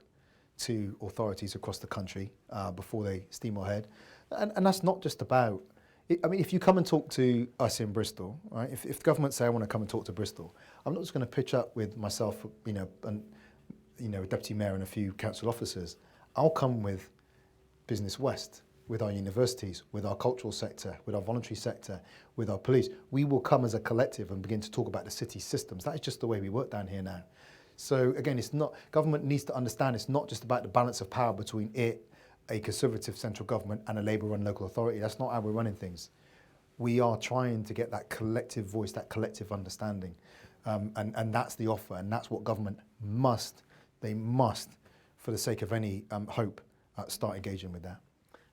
T: to authorities across the country before they steam ahead. And that's not just about, if you come and talk to us in Bristol, right? If government say I want to come and talk to Bristol, I'm not just going to pitch up with myself, and a deputy mayor and a few council officers. I'll come with Business West, with our universities, with our cultural sector, with our voluntary sector, with our police. We will come as a collective and begin to talk about the city systems. That is just the way we work down here now. So again, government needs to understand it's not just about the balance of power between a Conservative central government and a Labour-run local authority. That's not how we're running things. We are trying to get that collective voice, that collective understanding. And that's the offer, and that's what government must, for the sake of any hope, start engaging with that.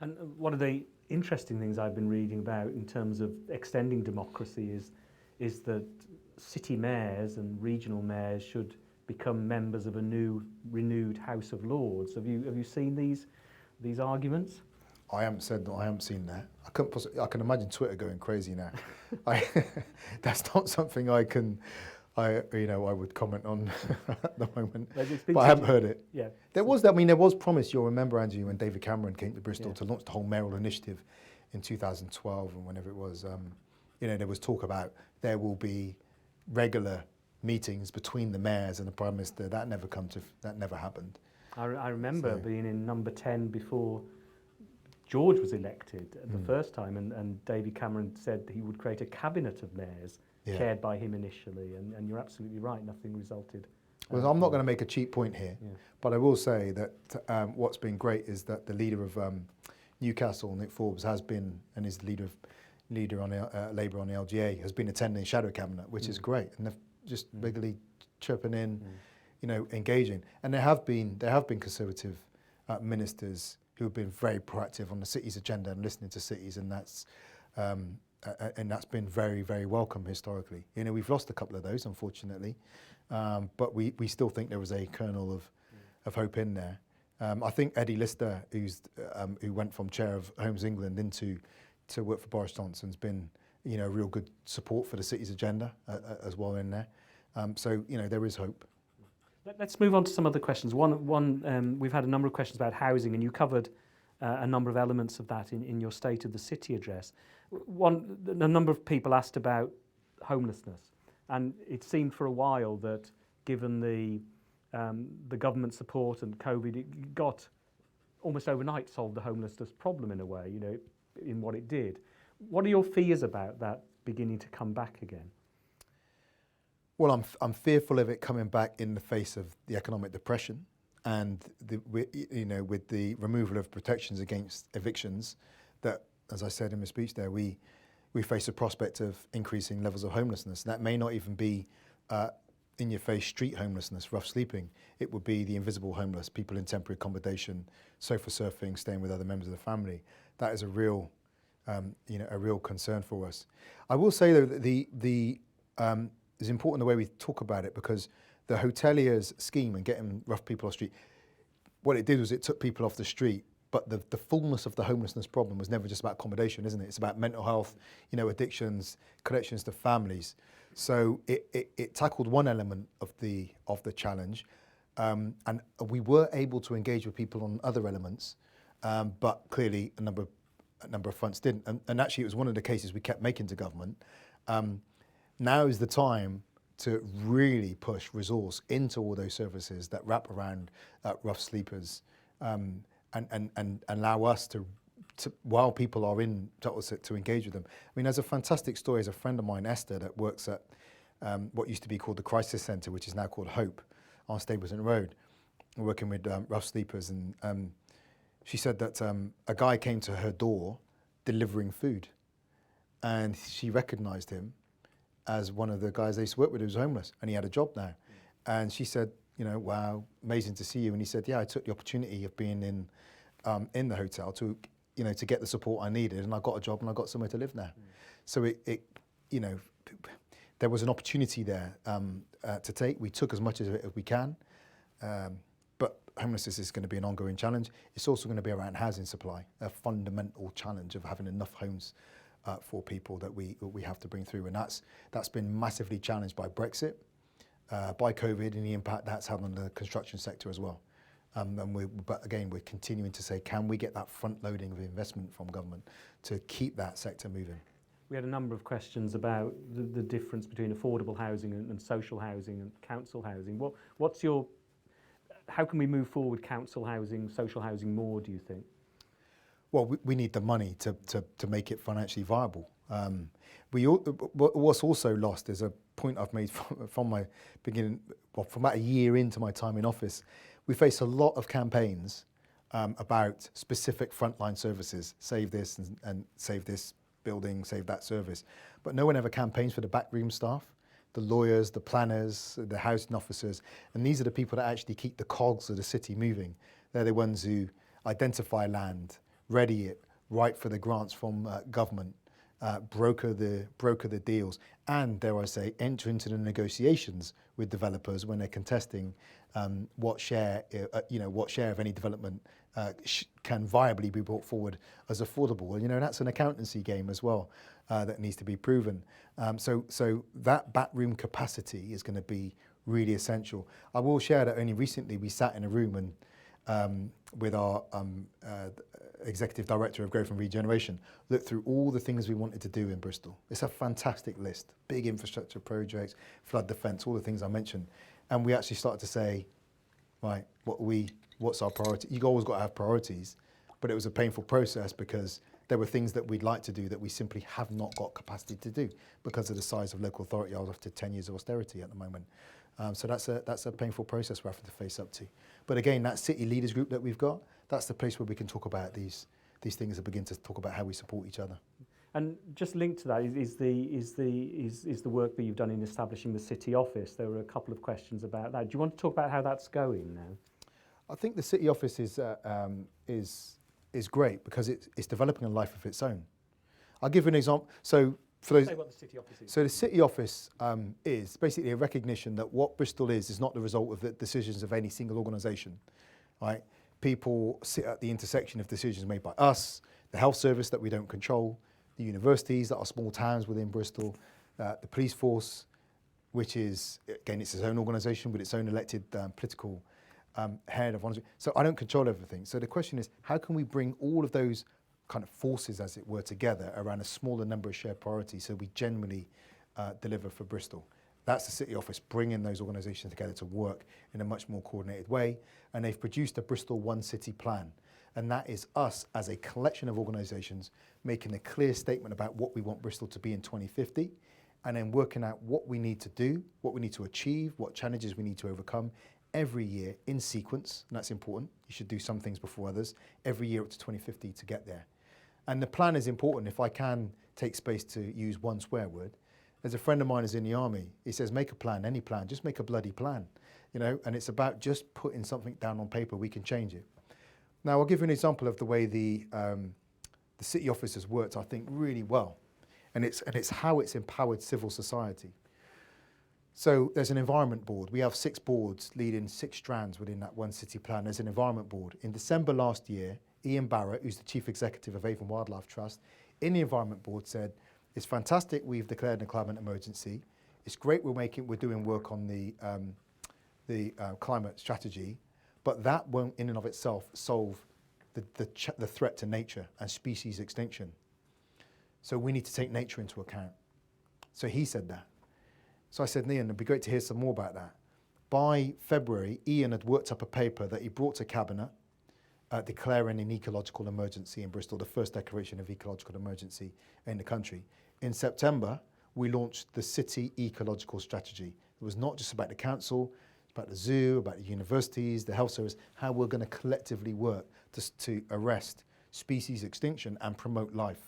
B: And one of the interesting things I've been reading about in terms of extending democracy is that city mayors and regional mayors should become members of a new renewed House of Lords. Have you seen these arguments?
T: I haven't seen that. I can imagine Twitter going crazy now. That's not something I would comment on at the moment. But I haven't heard it.
B: Yeah.
T: There was promise. You'll remember, Andrew, when David Cameron came to Bristol to launch the whole mayoral initiative in 2012, and whenever it was, there was talk about there will be regular meetings between the mayors and the Prime Minister. That never happened.
B: I remember being in number 10 before George was elected the first time, and David Cameron said he would create a cabinet of mayors chaired by him initially, and you're absolutely right, nothing resulted.
T: Well, I'm not going to make a cheap point here, but I will say that what's been great is that the leader of Newcastle, Nick Forbes, has been, and is the leader on Labour on the LGA, has been attending shadow cabinet, which is great, and they're just regularly chirping in, engaging. And there have been Conservative ministers who have been very proactive on the city's agenda and listening to cities, and that's been very, very welcome historically. You know, we've lost a couple of those, unfortunately, but we still think there was a kernel of hope in there. I think Eddie Lister, who went from chair of Homes England to work for Boris Johnson's, been, you know, real good support for the city's agenda as well in there. So, you know, there is hope.
B: Let's move on to some other questions. One, we've had a number of questions about housing, and you covered a number of elements of that in your State of the City address. A number of people asked about homelessness, and it seemed for a while that, given the government support and COVID, it got almost overnight solved the homelessness problem in a way, you know, in what it did. What are your fears about that beginning to come back again?
T: Well, I'm fearful of it coming back in the face of the economic depression, and with the removal of protections against evictions, that, as I said in my speech there, we face a prospect of increasing levels of homelessness. That may not even be in-your-face street homelessness, rough sleeping. It would be the invisible homeless, people in temporary accommodation, sofa surfing, staying with other members of the family. That is a real concern for us. I will say though that it's important the way we talk about it, because the hoteliers scheme and getting rough people off the street, what it did was it took people off the street, but the fullness of the homelessness problem was never just about accommodation, isn't it? It's about mental health, you know, addictions, connections to families. So it tackled one element of the challenge, and we were able to engage with people on other elements, but clearly a number of fronts didn't. And actually, it was one of the cases we kept making to government. Now is the time to really push resource into all those services that wrap around rough sleepers, and allow us to while people are in to engage with them. I mean, there's a fantastic story. There's a friend of mine, Esther, that works at what used to be called the Crisis Centre, which is now called Hope, on Stapleton Road, working with rough sleepers. And she said that a guy came to her door delivering food, and she recognised him as one of the guys they used to work with who was homeless, and he had a job now. And she said, you know, wow, amazing to see you. And he said, yeah, I took the opportunity of being in the hotel to get the support I needed, and I got a job and I got somewhere to live now. So it there was an opportunity there to take. We took as much of it as we can, but homelessness is going to be an ongoing challenge. It's also going to be around housing supply, a fundamental challenge of having enough homes for people that we have to bring through, and that's been massively challenged by Brexit, by COVID, and the impact that's had on the construction sector as well. But again, we're continuing to say, can we get that front loading of investment from government to keep that sector moving?
B: We had a number of questions about the difference between affordable housing and social housing and council housing. How can we move forward council housing, social housing more, do you think?
T: Well, we need the money to make it financially viable. What's also lost is a point I've made from my beginning, from about a year into my time in office. We face a lot of campaigns about specific frontline services, save this and save this building, save that service. But no one ever campaigns for the backroom staff, the lawyers, the planners, the housing officers, and these are the people that actually keep the cogs of the city moving. They're the ones who identify land, ready it, write for the grants from government, broker the deals, and, dare I say, enter into the negotiations with developers when they're contesting what share of any development can viably be brought forward as affordable. And, that's an accountancy game as well that needs to be proven. So that backroom capacity is going to be really essential. I will share that only recently we sat in a room and with our Executive Director of Growth and Regeneration, looked through all the things we wanted to do in Bristol. It's a fantastic list, big infrastructure projects, flood defence, all the things I mentioned. And we actually started to say, right, what's our priority? You've always got to have priorities, but it was a painful process because there were things that we'd like to do that we simply have not got capacity to do because of the size of local authority after 10 years of austerity at the moment. So that's a painful process we're having to face up to. But again, that city leaders group that we've got, that's the place where we can talk about these things and begin to talk about how we support each other.
B: And just linked to that is the work that you've done in establishing the city office. There were a couple of questions about that. Do you want to talk about how that's going now?
T: I think the city office is great because it's developing a life of its own. I'll give you an example. So for those,
B: say what the city office is.
T: So the city office is basically a recognition that what Bristol is not the result of the decisions of any single organisation, right? People sit at the intersection of decisions made by us, the health service that we don't control, the universities that are small towns within Bristol, the police force, which is, again, it's its own organisation with its own elected political head of one. So I don't control everything. So the question is, how can we bring all of those kind of forces, as it were, together around a smaller number of shared priorities so we genuinely deliver for Bristol? That's the city office, bringing those organisations together to work in a much more coordinated way. And they've produced a Bristol One City plan. And that is us as a collection of organisations making a clear statement about what we want Bristol to be in 2050, and then working out what we need to do, what we need to achieve, what challenges we need to overcome every year in sequence. And that's important. You should do some things before others every year up to 2050 to get there. And the plan is important. If I can take space to use one swear word, there's a friend of mine who's in the army. He says, make a plan, any plan, just make a bloody plan, you know, and it's about just putting something down on paper. We can change it. Now, I'll give you an example of the way the city office has worked, I think, really well. And it's how it's empowered civil society. So there's an environment board. We have 6 boards leading 6 strands within that One City plan. There's an environment board. In December last year, Ian Barrett, who's the chief executive of Avon Wildlife Trust, in the environment board said, it's fantastic we've declared a climate emergency. It's great we're doing work on the climate strategy, but that won't in and of itself solve the threat to nature and species extinction. So we need to take nature into account. So he said that. So I said, Ian, it'd be great to hear some more about that. By February, Ian had worked up a paper that he brought to Cabinet declaring an ecological emergency in Bristol, the first declaration of ecological emergency in the country. In September, we launched the City Ecological Strategy. It was not just about the council, it's about the zoo, about the universities, the health service, how we're going to collectively work to arrest species extinction and promote life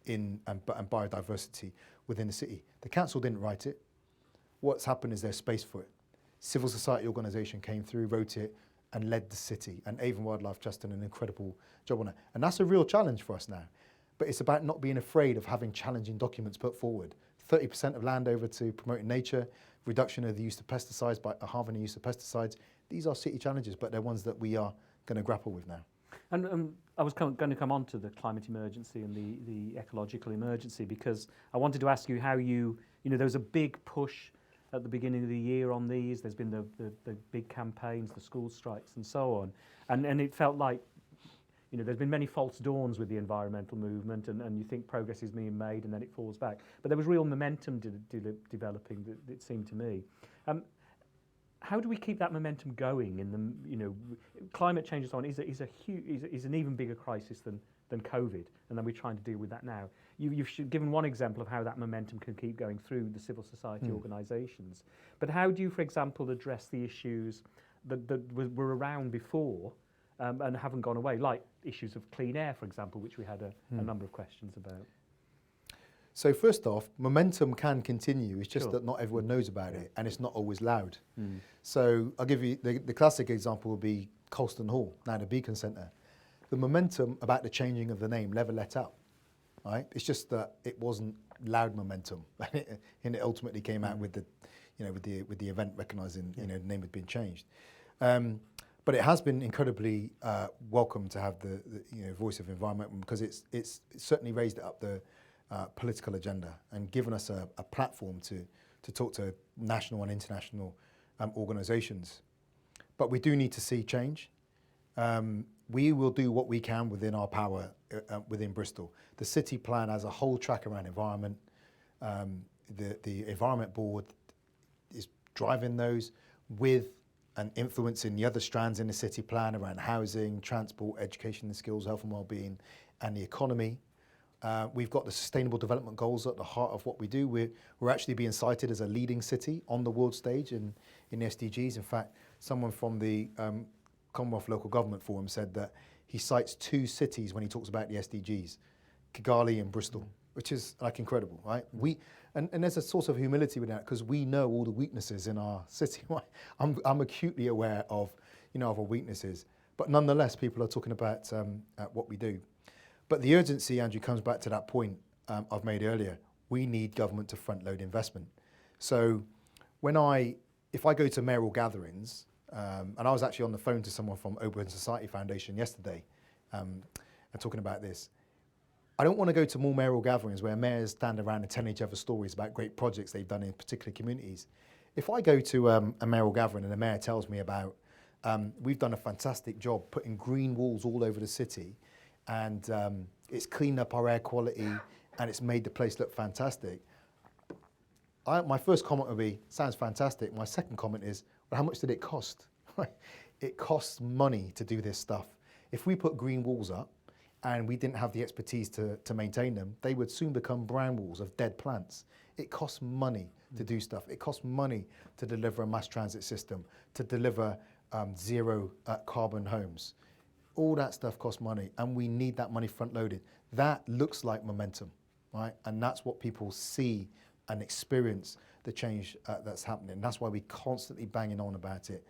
T: and biodiversity within the city. The council didn't write it. What's happened is there's space for it. Civil society organisation came through, wrote it, and led the city. And Avon Wildlife Trust did an incredible job on it. And that's a real challenge for us now. But it's about not being afraid of having challenging documents put forward. 30% of land over to promoting nature, reduction of the use of pesticides by halving the use of pesticides. These are city challenges, but they're ones that we are going to grapple with now.
B: And I was going to come on to the climate emergency and the ecological emergency, because I wanted to ask you how you know, there was a big push at the beginning of the year on these. There's been the big campaigns, the school strikes and so on. And it felt like, you know, there's been many false dawns with the environmental movement, and you think progress is being made and then it falls back. But there was real momentum developing, it seemed to me. How do we keep that momentum going in the, you know, climate change and so on is an even bigger crisis than COVID, and then we're trying to deal with that now. You've given one example of how that momentum can keep going through the civil society organisations. But how do you, for example, address the issues that were around before and haven't gone away, like issues of clean air, for example, which we had a number of questions about?
T: So first off, momentum can continue. It's just that not everyone knows about it, and it's not always loud. So I'll give you the classic example will be Colston Hall, now the Beacon Centre. The momentum about the changing of the name never let up, right? It's just that it wasn't loud momentum, and it ultimately came out with the, you know, with the event recognising, you know, the name had been changed. But it has been incredibly welcome to have the you know, voice of environment, because it's certainly raised it up the political agenda and given us a platform to talk to national and international organisations. But we do need to see change. We will do what we can within our power within Bristol. The city plan has a whole track around environment. The environment board is driving those with and influencing the other strands in the city plan around housing, transport, education and skills, health and wellbeing, and the economy. We've got the Sustainable Development Goals at the heart of what we do. We're actually being cited as a leading city on the world stage in the SDGs. In fact, someone from the Commonwealth Local Government Forum said that he cites 2 cities when he talks about the SDGs, Kigali and Bristol, which is like incredible, right? And there's a sort of humility with that, because we know all the weaknesses in our city. I'm acutely aware of, of our weaknesses. But nonetheless, people are talking about what we do. But the urgency, Andrew, comes back to that point I've made earlier. We need government to front load investment. So if I go to mayoral gatherings, and I was actually on the phone to someone from Open Society Foundation yesterday and talking about this. I don't want to go to more mayoral gatherings where mayors stand around and tell each other stories about great projects they've done in particular communities. If I go to a mayoral gathering and the mayor tells me about, we've done a fantastic job putting green walls all over the city, and it's cleaned up our air quality and it's made the place look fantastic. My first comment would be, sounds fantastic. My second comment is, well, how much did it cost? It costs money to do this stuff. If we put green walls up and we didn't have the expertise to maintain them, they would soon become brown walls of dead plants. It costs money to do stuff. It costs money to deliver a mass transit system, to deliver zero carbon homes. All that stuff costs money, and we need that money front loaded. That looks like momentum, right? And that's what people see and experience, the change that's happening. That's why we're constantly banging on about it.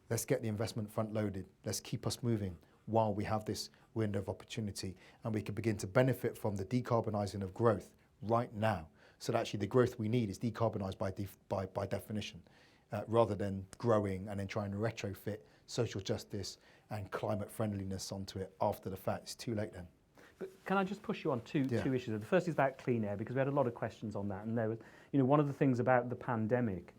T: Let's get the investment front loaded. Let's keep us moving while we have this window of opportunity, and we can begin to benefit from the decarbonising of growth right now. So that actually the growth we need is decarbonised by definition, rather than growing and then trying to retrofit social justice and climate friendliness onto it after the fact. It's too late then.
B: But can I just push you on two issues? The first is about clean air, because we had a lot of questions on that, and there was, one of the things about the pandemic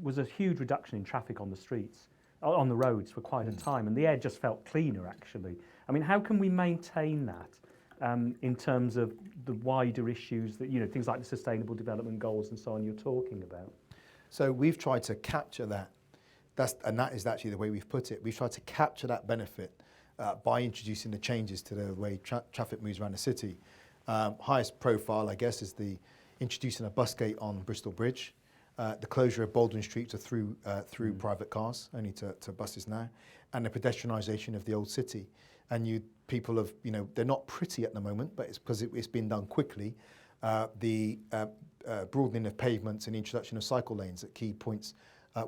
B: was a huge reduction in traffic on the streets, on the roads for quite a time, and the air just felt cleaner actually. I mean, how can we maintain that in terms of the wider issues that, things like the Sustainable Development Goals and so on you're talking about?
T: So we've tried to capture that. That is actually the way we've put it. We've tried to capture that benefit by introducing the changes to the way traffic moves around the city. Highest profile, I guess, is the introducing a bus gate on Bristol Bridge, the closure of Baldwin Street to through private cars, only to buses now, and the pedestrianisation of the old city. And people have, they're not pretty at the moment, but it's because it's been done quickly. The broadening of pavements and introduction of cycle lanes at key points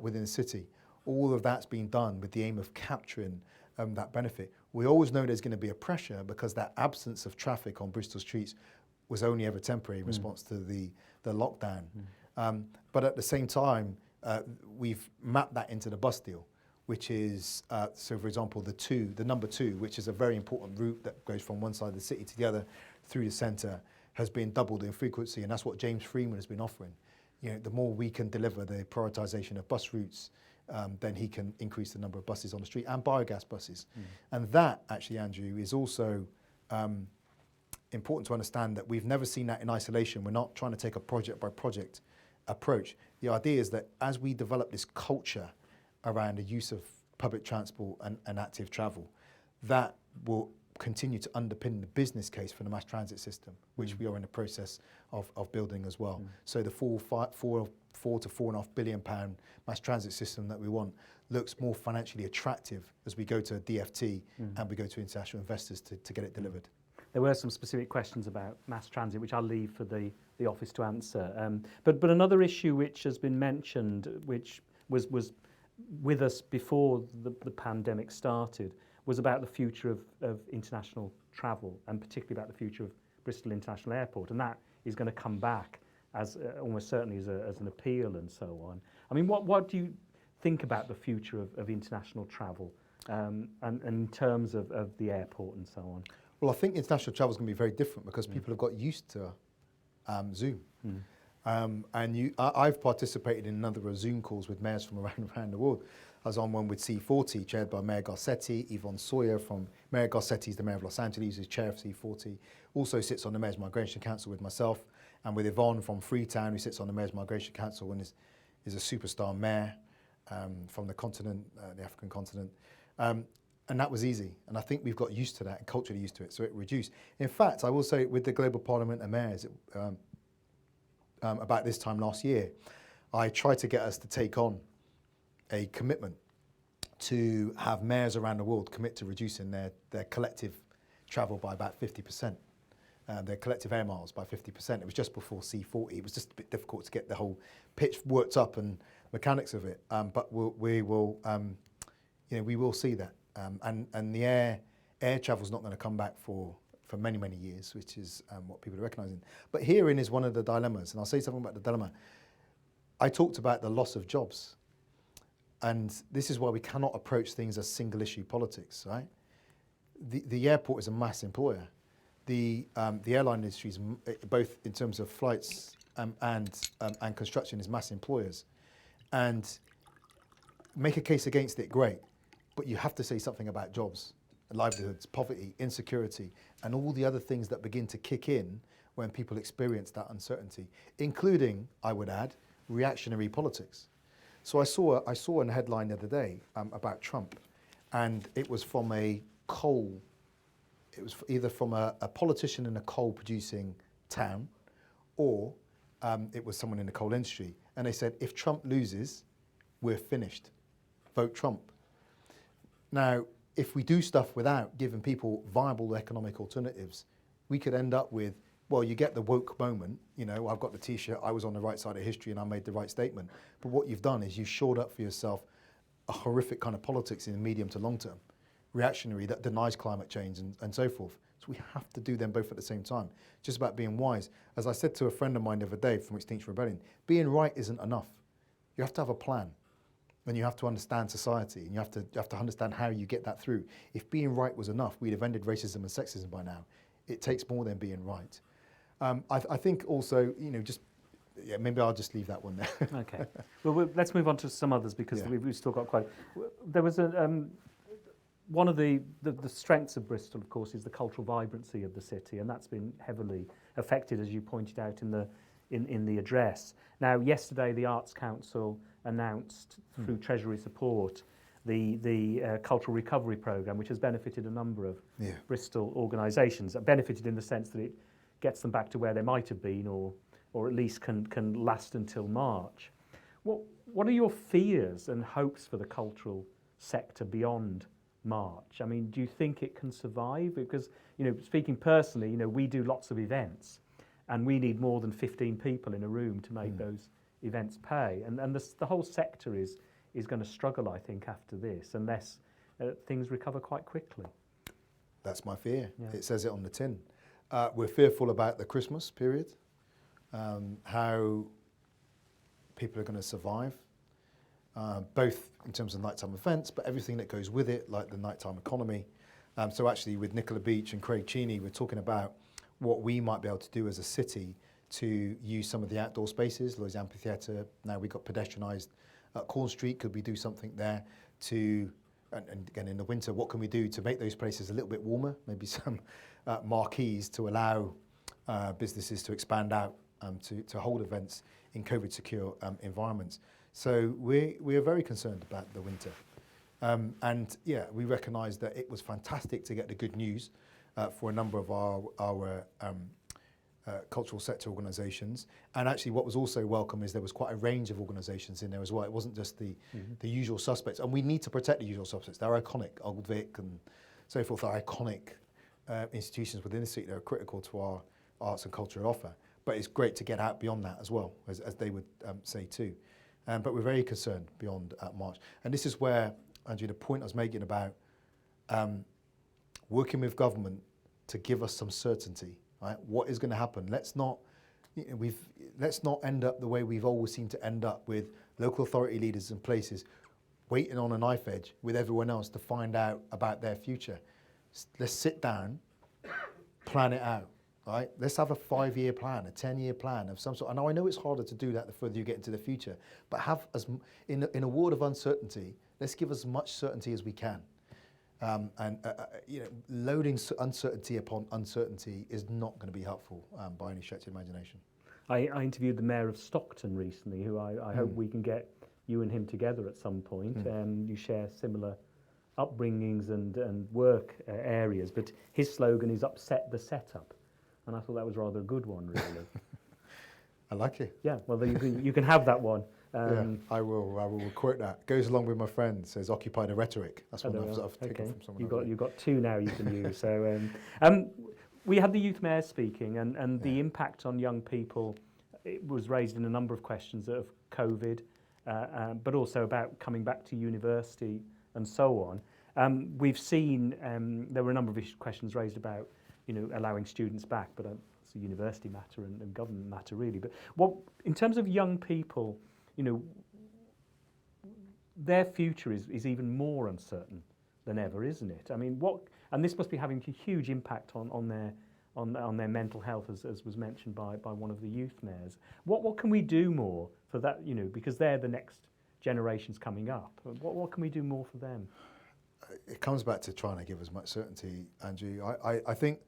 T: within the city. All of that's been done with the aim of capturing that benefit. We always know there's going to be a pressure because that absence of traffic on Bristol streets was only ever temporary in response to the lockdown. But at the same time, we've mapped that into the bus deal, which is, so for example, the number 2, which is a very important route that goes from one side of the city to the other through the centre, has been doubled in frequency, and that's what James Freeman has been offering. The more we can deliver the prioritisation of bus routes, then he can increase the number of buses on the street and biogas buses. And that, actually, Andrew, is also important to understand that we've never seen that in isolation. We're not trying to take a project by project approach. The idea is that as we develop this culture around the use of public transport and active travel, that will continue to underpin the business case for the mass transit system, which we are in the process of building as well. So the £4 to £4.5 billion mass transit system that we want looks more financially attractive as we go to DFT and we go to international investors to get it delivered.
B: There were some specific questions about mass transit, which I'll leave for the office to answer. But another issue which has been mentioned, which was with us before the pandemic started, was about the future of international travel, and particularly about the future of Bristol International Airport. And that is going to come back as almost certainly as an appeal and so on. I mean, what do you think about the future of international travel and in terms of the airport and so on?
T: Well, I think international travel is going to be very different because people have got used to Zoom. And I've participated in a number of Zoom calls with mayors from around the world. I was on one with C40, chaired by Mayor Garcetti. Yvonne Sawyer from Mayor Garcetti is the Mayor of Los Angeles, who's chair of C40. Also sits on the Mayor's Migration Council with myself, and with Yvonne from Freetown, who sits on the Mayor's Migration Council and is a superstar mayor from the continent, the African continent. And that was easy. And I think we've got used to that and culturally used to it, so it reduced. In fact, I will say with the Global Parliament of Mayors, about this time last year, I tried to get us to take on a commitment to have mayors around the world commit to reducing their collective travel by about 50%, their collective air miles by 50%. It was just before C40. It was just a bit difficult to get the whole pitch worked up and mechanics of it. But we will we will see that. And the air travel is not going to come back for many, many years, which is what people are recognising. But herein is one of the dilemmas, and I'll say something about the dilemma. I talked about the loss of jobs, and this is why we cannot approach things as single issue politics, right? The airport is a mass employer. The airline industry is both in terms of flights and construction is mass employers, and make a case against it, great, but you have to say something about jobs, livelihoods, poverty, insecurity, and all the other things that begin to kick in when people experience that uncertainty, including, I would add, reactionary politics. So I saw a headline the other day about Trump, and it was from it was either from a politician in a coal-producing town, or it was someone in the coal industry, and they said, if Trump loses, we're finished. Vote Trump. Now, if we do stuff without giving people viable economic alternatives, we could end up with, well, you get the woke moment, I've got the T-shirt, I was on the right side of history and I made the right statement. But what you've done is you've shored up for yourself a horrific kind of politics in the medium to long term, reactionary that denies climate change and so forth. So we have to do them both at the same time. It's just about being wise. As I said to a friend of mine the other day from Extinction Rebellion, being right isn't enough. You have to have a plan. And you have to understand society, and you have to understand how you get that through. If being right was enough, we'd have ended racism and sexism by now. It takes more than being right. I think also, maybe I'll just leave that one there.
B: Okay. Well, let's move on to some others because we've still got quite. There was one of the strengths of Bristol, of course, is the cultural vibrancy of the city, and that's been heavily affected, as you pointed out in the address. Now, yesterday, the Arts Council announced through Treasury support the Cultural Recovery Programme, which has benefited a number of Bristol organisations. Benefited in the sense that it gets them back to where they might have been, or at least can last until March. What are your fears and hopes for the cultural sector beyond March? I mean, do you think it can survive? Because, speaking personally, we do lots of events, and we need more than 15 people in a room to make those events pay. And the whole sector is going to struggle, I think, after this, unless things recover quite quickly.
T: That's my fear. Yeah. It says it on the tin. We're fearful about the Christmas period, how people are going to survive, both in terms of nighttime events, but everything that goes with it, like the nighttime economy. So actually with Nicola Beach and Craig Cheney, we're talking about what we might be able to do as a city to use some of the outdoor spaces, Lloyd's Amphitheatre. Now we've got pedestrianised Corn Street. Could we do something there to, and again in the winter, what can we do to make those places a little bit warmer? Maybe some marquees to allow businesses to expand out to hold events in COVID secure environments. So we are very concerned about the winter. And yeah, we recognise that it was fantastic to get the good news for a number of our cultural sector organisations. And actually what was also welcome is there was quite a range of organisations in there as well. It wasn't just the usual suspects. And we need to protect the usual suspects. They're iconic. Old Vic and so forth are iconic institutions within the city that are critical to our arts and culture offer. But it's great to get out beyond that as well, as they would say too. But we're very concerned beyond March. And this is where, Andrew, the point I was making about working with government to give us some certainty, right? What is going to happen? Let's not end up the way we've always seemed to end up with local authority leaders and places waiting on a knife edge with everyone else to find out about their future. Let's sit down, plan it out, right? Let's have a 5-year plan, a 10-year plan of some sort. And I know it's harder to do that the further you get into the future, but have in a world of uncertainty, let's give as much certainty as we can. Loading uncertainty upon uncertainty is not going to be helpful by any stretch of imagination.
B: I interviewed the mayor of Stockton recently, who I hope we can get you and him together at some point. You share similar upbringings and work areas, but his slogan is "Upset the setup," and I thought that was rather a good one, really.
T: I like it.
B: Yeah, well, you can have that one.
T: Yeah, I will quote that. Goes along with my friend, says "Occupy the rhetoric." That's one I've taken from someone. You've got two now you can use. So we had the youth mayor speaking, and the impact on young people. It was raised in a number of questions of COVID, but also about coming back to university
B: and so on. We've seen there were a number of questions raised about, allowing students back, but it's a university matter and government matter really. But what, in terms of young people, their future is even more uncertain than ever, isn't it? I mean, and this must be having a huge impact on their mental health, as was mentioned by one of the youth mayors. What can we do more for that? Because they're the next generations coming up. What can we do more for them?
T: It comes back to trying to give as much certainty, Andrew. I think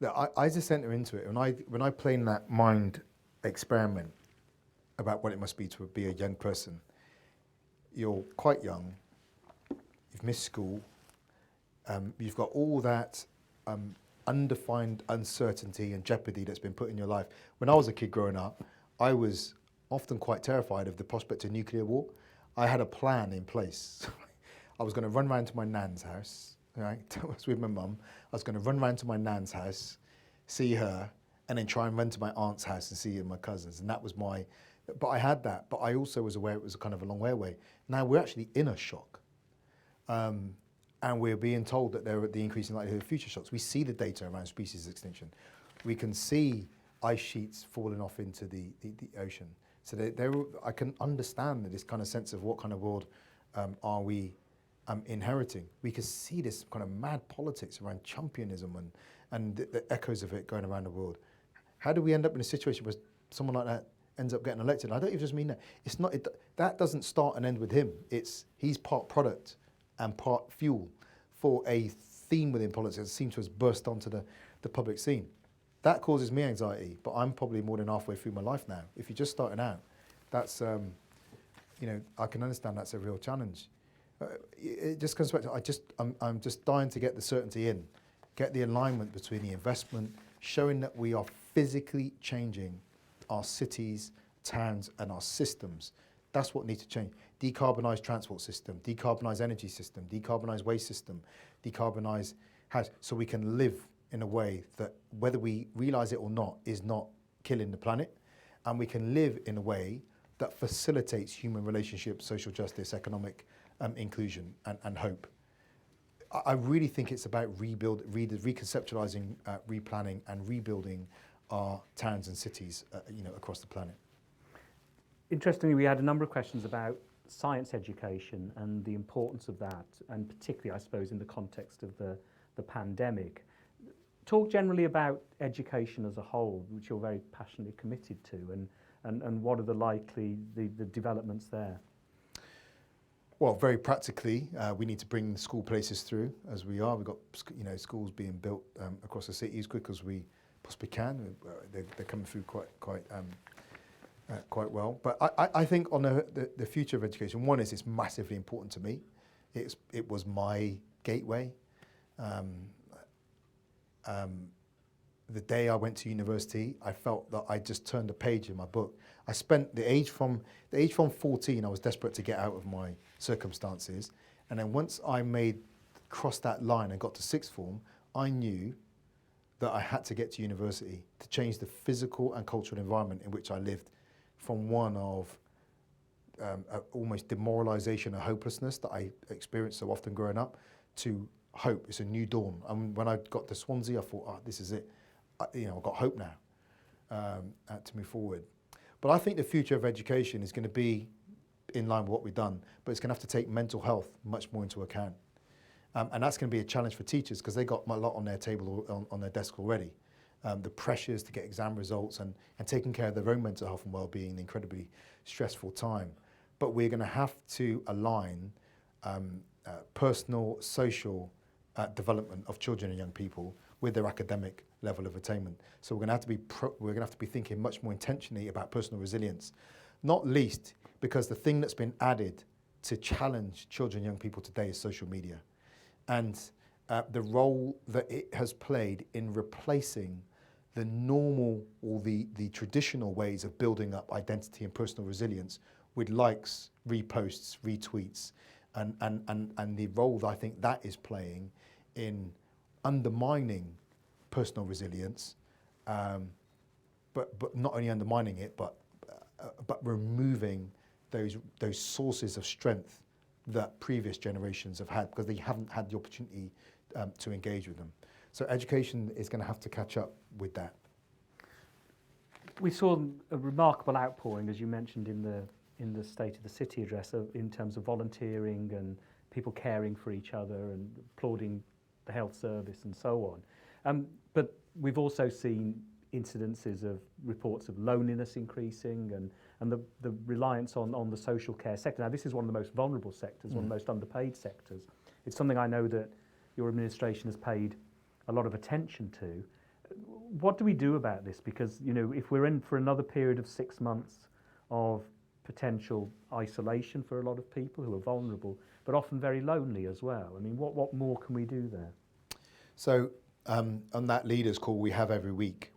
T: that I just enter into it when I play in that mind experiment about what it must be to be a young person. You're quite young. You've missed school. You've got all that undefined uncertainty and jeopardy that's been put in your life. When I was a kid growing up, I was often quite terrified of the prospect of nuclear war. I had a plan in place. I was going to run round to my nan's house, right? I was with my mum. I was going to run round to my nan's house, see her, and then try and run to my aunt's house and see my cousins. And that was but I had that, but I also was aware it was kind of a long way away. Now we're actually in a shock. And we're being told that there are the increasing likelihood of future shocks. We see the data around species extinction. We can see ice sheets falling off into the ocean. So I can understand this kind of sense of what kind of world are we inheriting. We can see this kind of mad politics around championism and the echoes of it going around the world. How do we end up in a situation where someone like that ends up getting elected? I don't even just mean that. It's not. That doesn't start and end with him. He's part product and part fuel for a theme within politics that seems to have burst onto the public scene. That causes me anxiety, but I'm probably more than halfway through my life now. If you're just starting out, that's, I can understand that's a real challenge. It just comes back to, I'm just dying to get the certainty in, get the alignment between the investment, showing that we are physically changing our cities, towns, and our systems. That's what needs to change. Decarbonise transport system, decarbonise energy system, decarbonise waste system, decarbonise house, so we can live in a way that, whether we realise it or not, is not killing the planet, and we can live in a way that facilitates human relationships, social justice, economic inclusion, and hope. I really think it's about reconceptualising, replanning, and rebuilding our towns and cities, across the planet.
B: Interestingly, we had a number of questions about science education and the importance of that, and particularly, I suppose, in the context of the pandemic. Talk generally about education as a whole, which you're very passionately committed to, and what are the developments there?
T: Well, very practically, we need to bring school places through, as we are. We've got schools being built across the city as quick as we possibly can. They're coming through quite well. But I think on the future of education, one is it's massively important to me. It was my gateway. The day I went to university, I felt that I just turned a page in my book. I spent the age from 14, I was desperate to get out of my circumstances. And then once I crossed that line and got to sixth form, I knew that I had to get to university to change the physical and cultural environment in which I lived, from one of almost demoralisation and hopelessness that I experienced so often growing up, to hope. It's a new dawn. And when I got to Swansea, I thought, this is it. I've got hope now to move forward. But I think the future of education is going to be in line with what we've done, but it's going to have to take mental health much more into account. And that's going to be a challenge for teachers, because they got a lot on their table, on their desk already. The pressures to get exam results and taking care of their own mental health and well-being, an incredibly stressful time. But we're going to have to align personal, social development of children and young people with their academic level of attainment. So we're going to have to be thinking much more intentionally about personal resilience, not least because the thing that's been added to challenge children and young people today is social media, and the role that it has played in replacing the normal or the traditional ways of building up identity and personal resilience with likes, reposts, retweets, and the role that I think that is playing in undermining personal resilience, but not only undermining it, but removing those sources of strength that previous generations have had because they haven't had the opportunity to engage with them. So education is going to have to catch up with that.
B: We saw a remarkable outpouring, as you mentioned in the State of the City address, in terms of volunteering and people caring for each other and applauding the health service and so on. But we've also seen incidences of reports of loneliness increasing and the reliance on the social care sector. Now, this is one of the most vulnerable sectors, one of the most underpaid sectors. It's something I know that your administration has paid a lot of attention to. What do we do about this? Because, you know, if we're in for another period of 6 months of potential isolation for a lot of people who are vulnerable, but often very lonely as well, I mean, what more can we do there?
T: So on that leaders call we have every week,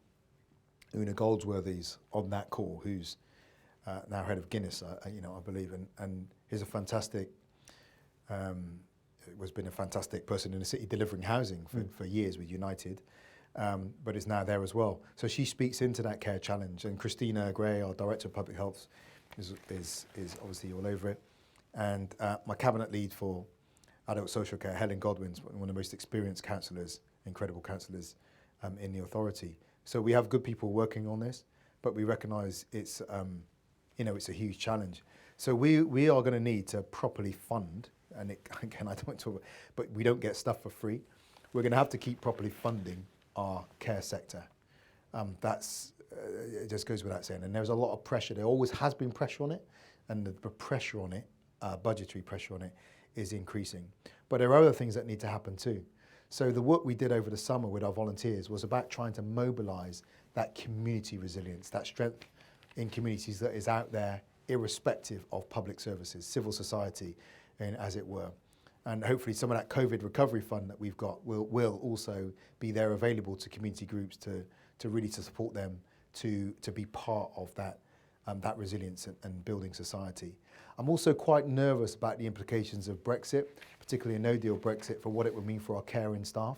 T: Una Goldsworthy's on that call, who's now head of Guinness, I believe, and he's a fantastic, has been a fantastic person in the city delivering housing for years with United, but is now there as well. So she speaks into that care challenge, and Christina Gray, our Director of Public Health, is obviously all over it. And my cabinet lead for adult social care, Helen Godwin's one of the most experienced councillors, incredible councillors in the authority. So we have good people working on this, but we recognise it's it's a huge challenge. So we are going to need to properly fund, and again I don't want to talk about, but we don't get stuff for free. We're going to have to keep properly funding our care sector. It just goes without saying. And there's a lot of pressure. There always has been pressure on it, and the pressure on it, budgetary pressure on it, is increasing. But there are other things that need to happen too. So the work we did over the summer with our volunteers was about trying to mobilise that community resilience, that strength in communities that is out there, irrespective of public services, civil society, and as it were. And hopefully some of that COVID recovery fund that we've got will also be there available to community groups to really to support them to be part of that resilience and building society. I'm also quite nervous about the implications of Brexit, particularly a no-deal Brexit, for what it would mean for our caring staff.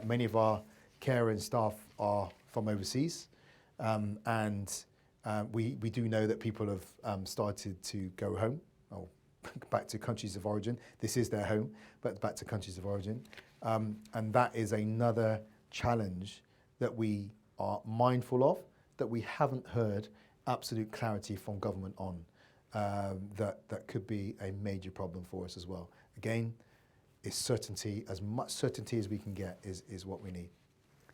T: Many of our caring staff are from overseas, and we do know that people have started to go home, or back to countries of origin. This is their home, but back to countries of origin. And that is another challenge that we are mindful of, that we haven't heard absolute clarity from government on. That could be a major problem for us as well. Again, is certainty, as much certainty as we can get is what we need.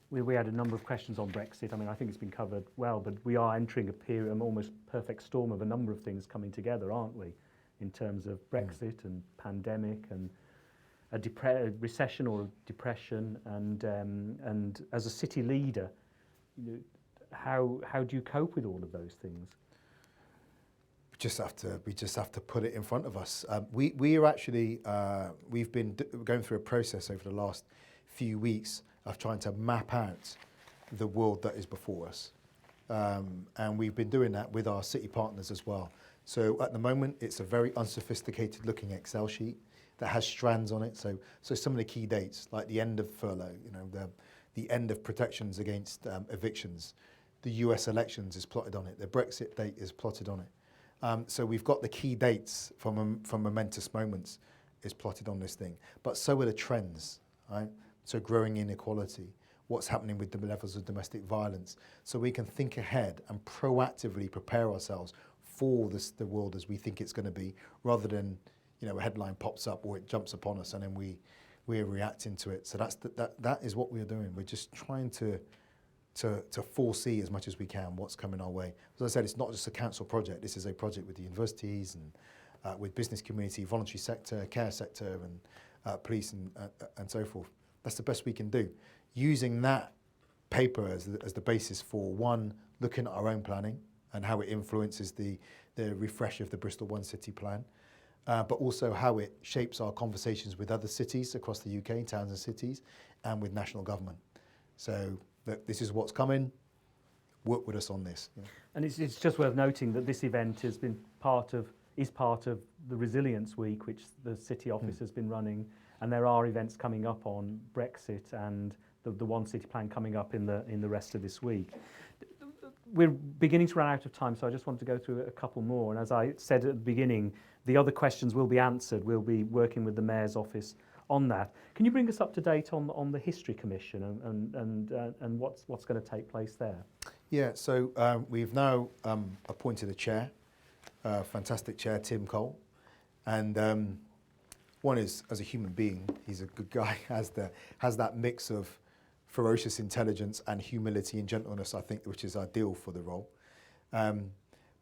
B: We had a number of questions on Brexit. I mean, I think it's been covered well, but we are entering a period, an almost perfect storm of a number of things coming together, aren't we? In terms of Brexit and pandemic and a recession or a depression, and as a city leader, how do you cope with all of those things?
T: We just have to put it in front of us. We are actually we've been going through a process over the last few weeks of trying to map out the world that is before us, and we've been doing that with our city partners as well. So at the moment, it's a very unsophisticated looking Excel sheet that has strands on it. So some of the key dates, like the end of furlough, the end of protections against evictions, the US elections is plotted on it, the Brexit date is plotted on it. So we've got the key dates from momentous moments is plotted on this thing. But so are the trends, right? So growing inequality, what's happening with the levels of domestic violence. So we can think ahead and proactively prepare ourselves for the world as we think it's going to be, rather than a headline pops up or it jumps upon us and then we're reacting to it. So that is what we're doing. We're just trying to foresee as much as we can what's coming our way. As I said, it's not just a council project. This is a project with the universities and with business community, voluntary sector, care sector, and police and so forth. That's the best we can do. Using that paper as the basis for, one, looking at our own planning and how it influences the refresh of the Bristol One City plan, but also how it shapes our conversations with other cities across the UK, towns and cities, and with national government. So this is what's coming. Work with us on this. Yeah.
B: And it's just worth noting that this event has been part of the Resilience Week, which the City Office has been running, and there are events coming up on Brexit and the One City plan coming up in the rest of this week. we're beginning to run out of time, so I just want to go through a couple more. And as I said at the beginning, the other questions will be answered. We'll be working with the Mayor's office on that. Can you bring us up to date on the History Commission and what's going to take place there?
T: Yeah, so we've now appointed a chair, fantastic chair, Tim Cole. And one is, as a human being, he's a good guy, has that mix of ferocious intelligence and humility and gentleness, I think, which is ideal for the role.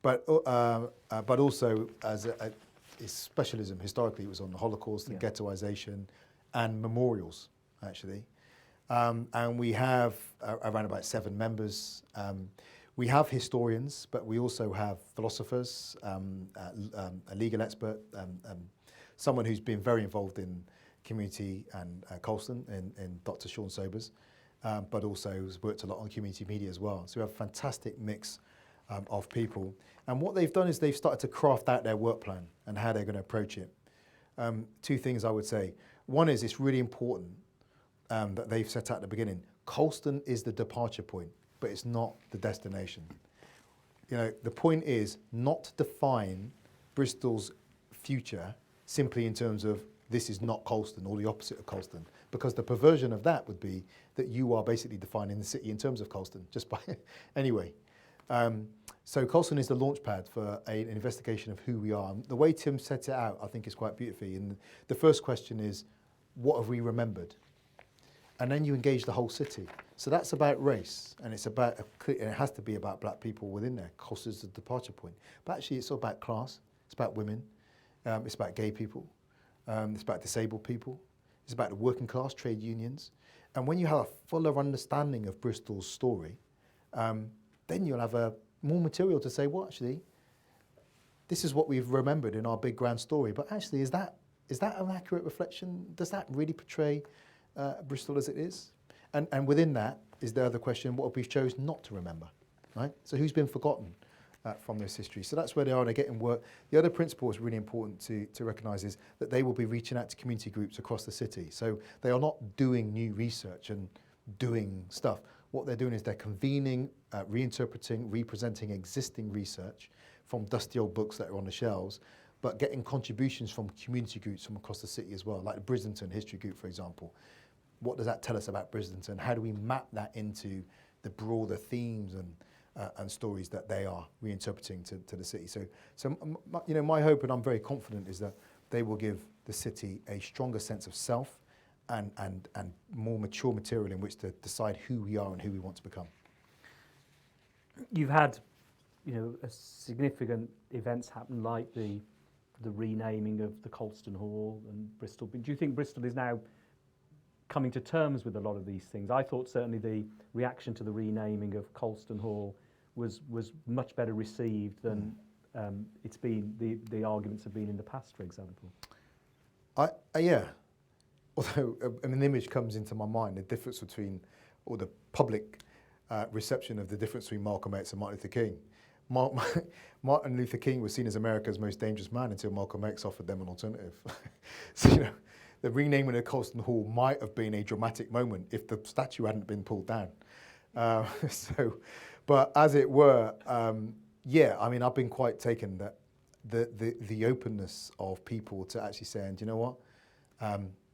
T: But also, as his specialism, historically, it was on the Holocaust and ghettoization and memorials, actually. And we have around about 7 members. We have historians, but we also have philosophers, a legal expert, someone who's been very involved in community and Colston, in Dr. Sean Sobers, but also has worked a lot on community media as well. So we have a fantastic mix of people. And what they've done is they've started to craft out their work plan and how they're going to approach it. 2 things I would say. One is it's really important that they've set out at the beginning. Colston is the departure point, but it's not the destination. You know, the point is not to define Bristol's future simply in terms of this is not Colston or the opposite of Colston, because the perversion of that would be that you are basically defining the city in terms of Colston, just by anyway. So Colston is the launch pad for an investigation of who we are. And the way Tim sets it out, I think, is quite beautifully. And the first question is, what have we remembered? And then you engage the whole city. So that's about race, and it's about, and it has to be about black people within there. Colston is the departure point. But actually, it's all about class. It's about women. It's about gay people. It's about disabled people. It's about the working class, trade unions. And when you have a fuller understanding of Bristol's story, then you'll have more material to say, well, actually, this is what we've remembered in our big grand story. But actually, is that an accurate reflection? Does that really portray Bristol as it is? And within that is the other question, what have we chosen not to remember, right? So who's been forgotten from this history? So that's where they are, and they're getting work. The other principle is really important to recognise is that they will be reaching out to community groups across the city. So they are not doing new research and doing stuff. What they're doing is they're convening, reinterpreting, representing existing research from dusty old books that are on the shelves, but getting contributions from community groups from across the city as well, like the Brislington History Group, for example. What does that tell us about Brislington? How do we map that into the broader themes and stories that they are reinterpreting to the city? So you know, my hope, and I'm very confident, is that they will give the city a stronger sense of self and more mature material in which to decide who we are and who we want to become.
B: You've had, you know, a significant events happen, like the renaming of the Colston Hall and Bristol. Do you think Bristol is now coming to terms with a lot of these things? I thought certainly the reaction to the renaming of Colston Hall was much better received than it's been, the arguments have been in the past, for example.
T: Yeah. Although an image comes into my mind, the difference between, or the public reception of the difference between Malcolm X and Martin Luther King. Martin Luther King was seen as America's most dangerous man until Malcolm X offered them an alternative. So, you know, the renaming of Colston Hall might have been a dramatic moment if the statue hadn't been pulled down. But as it were, yeah, I mean, I've been quite taken that the openness of people to actually saying, do you know what,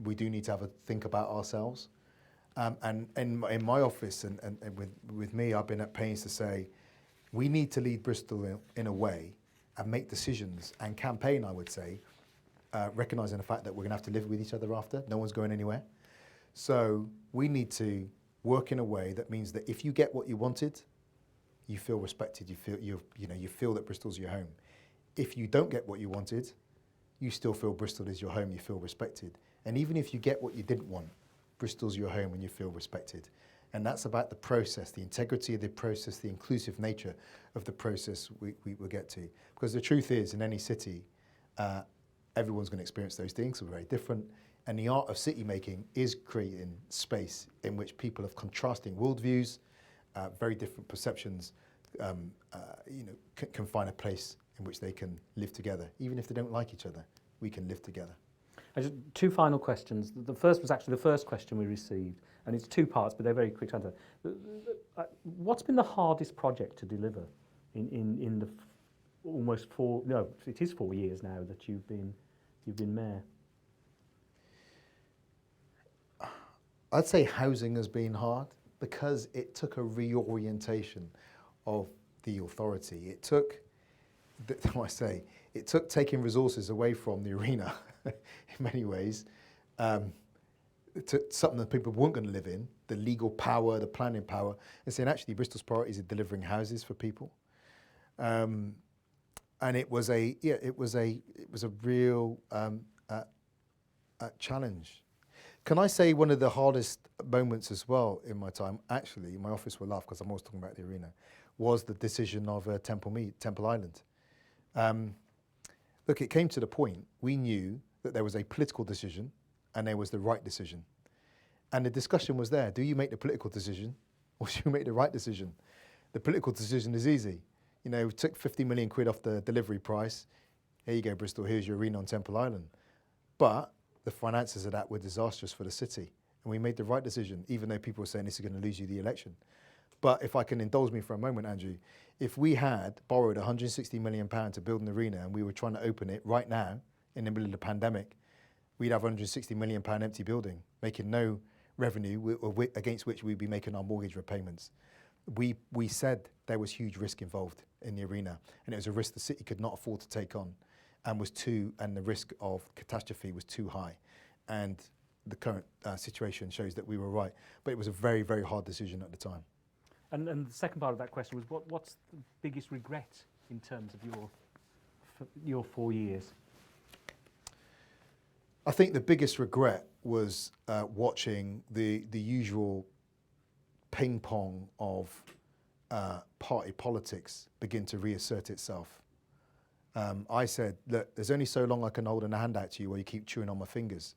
T: we do need to have a think about ourselves. And in my office and with me, I've been at pains to say, we need to lead Bristol in a way and make decisions and campaign, I would say, recognising the fact that we're going to have to live with each other after. No one's going anywhere. So we need to work in a way that means that if you get what you wanted, you feel respected. You feel that Bristol's your home. If you don't get what you wanted, you still feel Bristol is your home. You feel respected. And even if you get what you didn't want, Bristol's your home and you feel respected. And that's about the process, the integrity of the process, the inclusive nature of the process we will get to. Because the truth is, in any city, everyone's going to experience those things. We're very different. And the art of city making is creating space in which people of contrasting worldviews, very different perceptions, can find a place in which they can live together. Even if they don't like each other, we can live together.
B: Two final questions. The first was actually the first question we received, and it's two parts, but they're very quick to answer. What's been the hardest project to deliver in the almost 4 years now that you've been mayor?
T: I'd say housing has been hard because it took a reorientation of the authority. It took, it took taking resources away from the arena in many ways, to something that people weren't going to live in, the legal power, the planning power, and saying actually Bristol's priorities are delivering houses for people. And it was a real challenge. Can I say one of the hardest moments as well in my time, actually, my office will laugh because I'm always talking about the arena, was the decision of Temple Island. Look, it came to the point, we knew that there was a political decision and there was the right decision. And the discussion was there, do you make the political decision or should you make the right decision? The political decision is easy. You know, we took 50 million quid off the delivery price. Here you go, Bristol, here's your arena on Temple Island. But the finances of that were disastrous for the city. And we made the right decision, even though people were saying this is going to lose you the election. But if I can indulge me for a moment, Andrew, if we had borrowed £160 million to build an arena and we were trying to open it right now in the middle of the pandemic, we'd have £160 million empty building, making no revenue against which we'd be making our mortgage repayments. We said there was huge risk involved in the arena, and it was a risk the city could not afford to take on, and the risk of catastrophe was too high. And the current situation shows that we were right, but it was a very, very hard decision at the time.
B: And the second part of that question was, what's the biggest regret in terms of your 4 years?
T: I think the biggest regret was watching the usual ping pong of party politics begin to reassert itself. I said, look, there's only so long I can hold a hand out to you while you keep chewing on my fingers.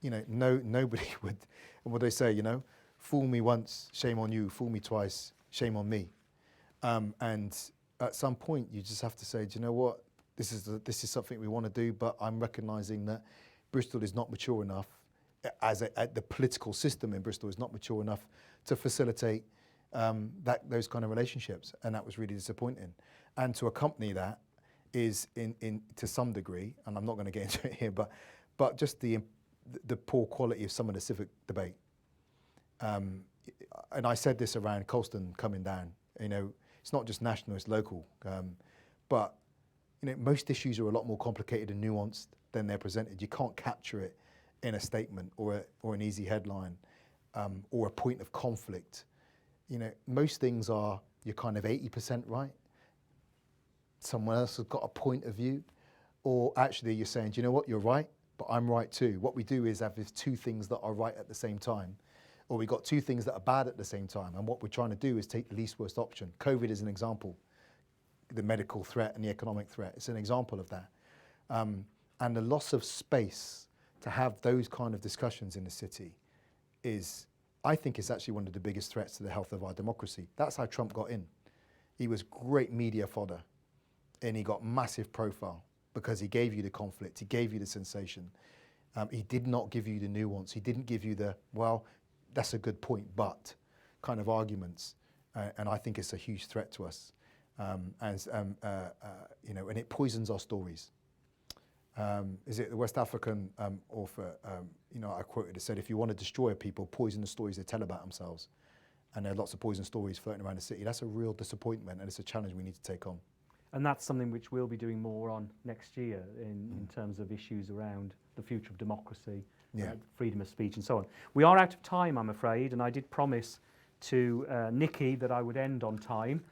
T: You know, nobody would, and what they say, you know, fool me once, shame on you, fool me twice, shame on me. And at some point you just have to say, do you know what, this is something we want to do, but I'm recognising that Bristol is not mature enough, the political system in Bristol is not mature enough to facilitate those kind of relationships, and that was really disappointing. And to accompany that is to some degree, and I'm not going to get into it here, but just the poor quality of some of the civic debate. And I said this around Colston coming down. You know, it's not just national; it's local. But you know, most issues are a lot more complicated and nuanced than they're presented. You can't capture it in a statement or an easy headline or a point of conflict. You know, most things are you're kind of 80% right. Someone else has got a point of view, or actually you're saying, do you know what, you're right, but I'm right too. What we do is have these two things that are right at the same time, or we've got two things that are bad at the same time, and what we're trying to do is take the least worst option. COVID is an example. The medical threat and the economic threat, it's an example of that. And the loss of space to have those kind of discussions in the city is, I think, is actually one of the biggest threats to the health of our democracy. That's how Trump got in. He was great media fodder, and he got massive profile because he gave you the conflict, he gave you the sensation. He did not give you the nuance. He didn't give you the, well, that's a good point, but kind of arguments. And I think it's a huge threat to us. You know, and it poisons our stories. Is it the West African author, you know, I quoted, it said, if you want to destroy people, poison the stories they tell about themselves. And there are lots of poison stories floating around the city. That's a real disappointment, and it's a challenge we need to take on.
B: And that's something which we'll be doing more on next year in terms of issues around the future of democracy, freedom of speech and so on. We are out of time, I'm afraid, and I did promise to Nikki that I would end on time,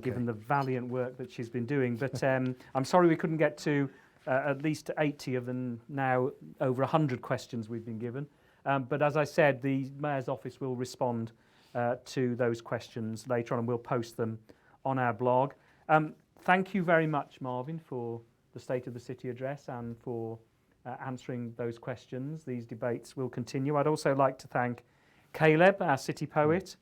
B: given the valiant work that she's been doing. But I'm sorry we couldn't get to at least 80 of the now over 100 questions we've been given. But as I said, the Mayor's Office will respond to those questions later on, and we'll post them on our blog. Thank you very much, Marvin, for the State of the City address and for answering those questions. These debates will continue. I'd also like to thank Caleb, our City Poet,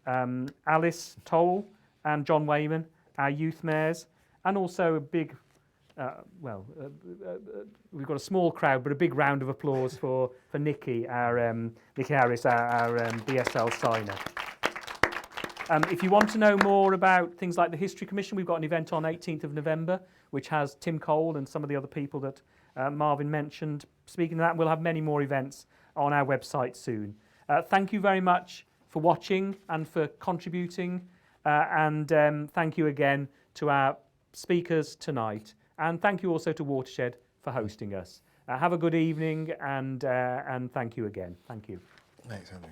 B: Alice Towle and John Wayman, our youth mayors, and also a big we've got a small crowd, but a big round of applause for Nikki, Nikki Harris, our BSL signer. If you want to know more about things like the History Commission, we've got an event on 18th of November, which has Tim Cole and some of the other people that Marvin mentioned. Speaking of that, we'll have many more events on our website soon. Thank you very much for watching and for contributing, and thank you again to our speakers tonight, and thank you also to Watershed for hosting us. Have a good evening, and thank you again. Thank you.
T: Thanks, Henry.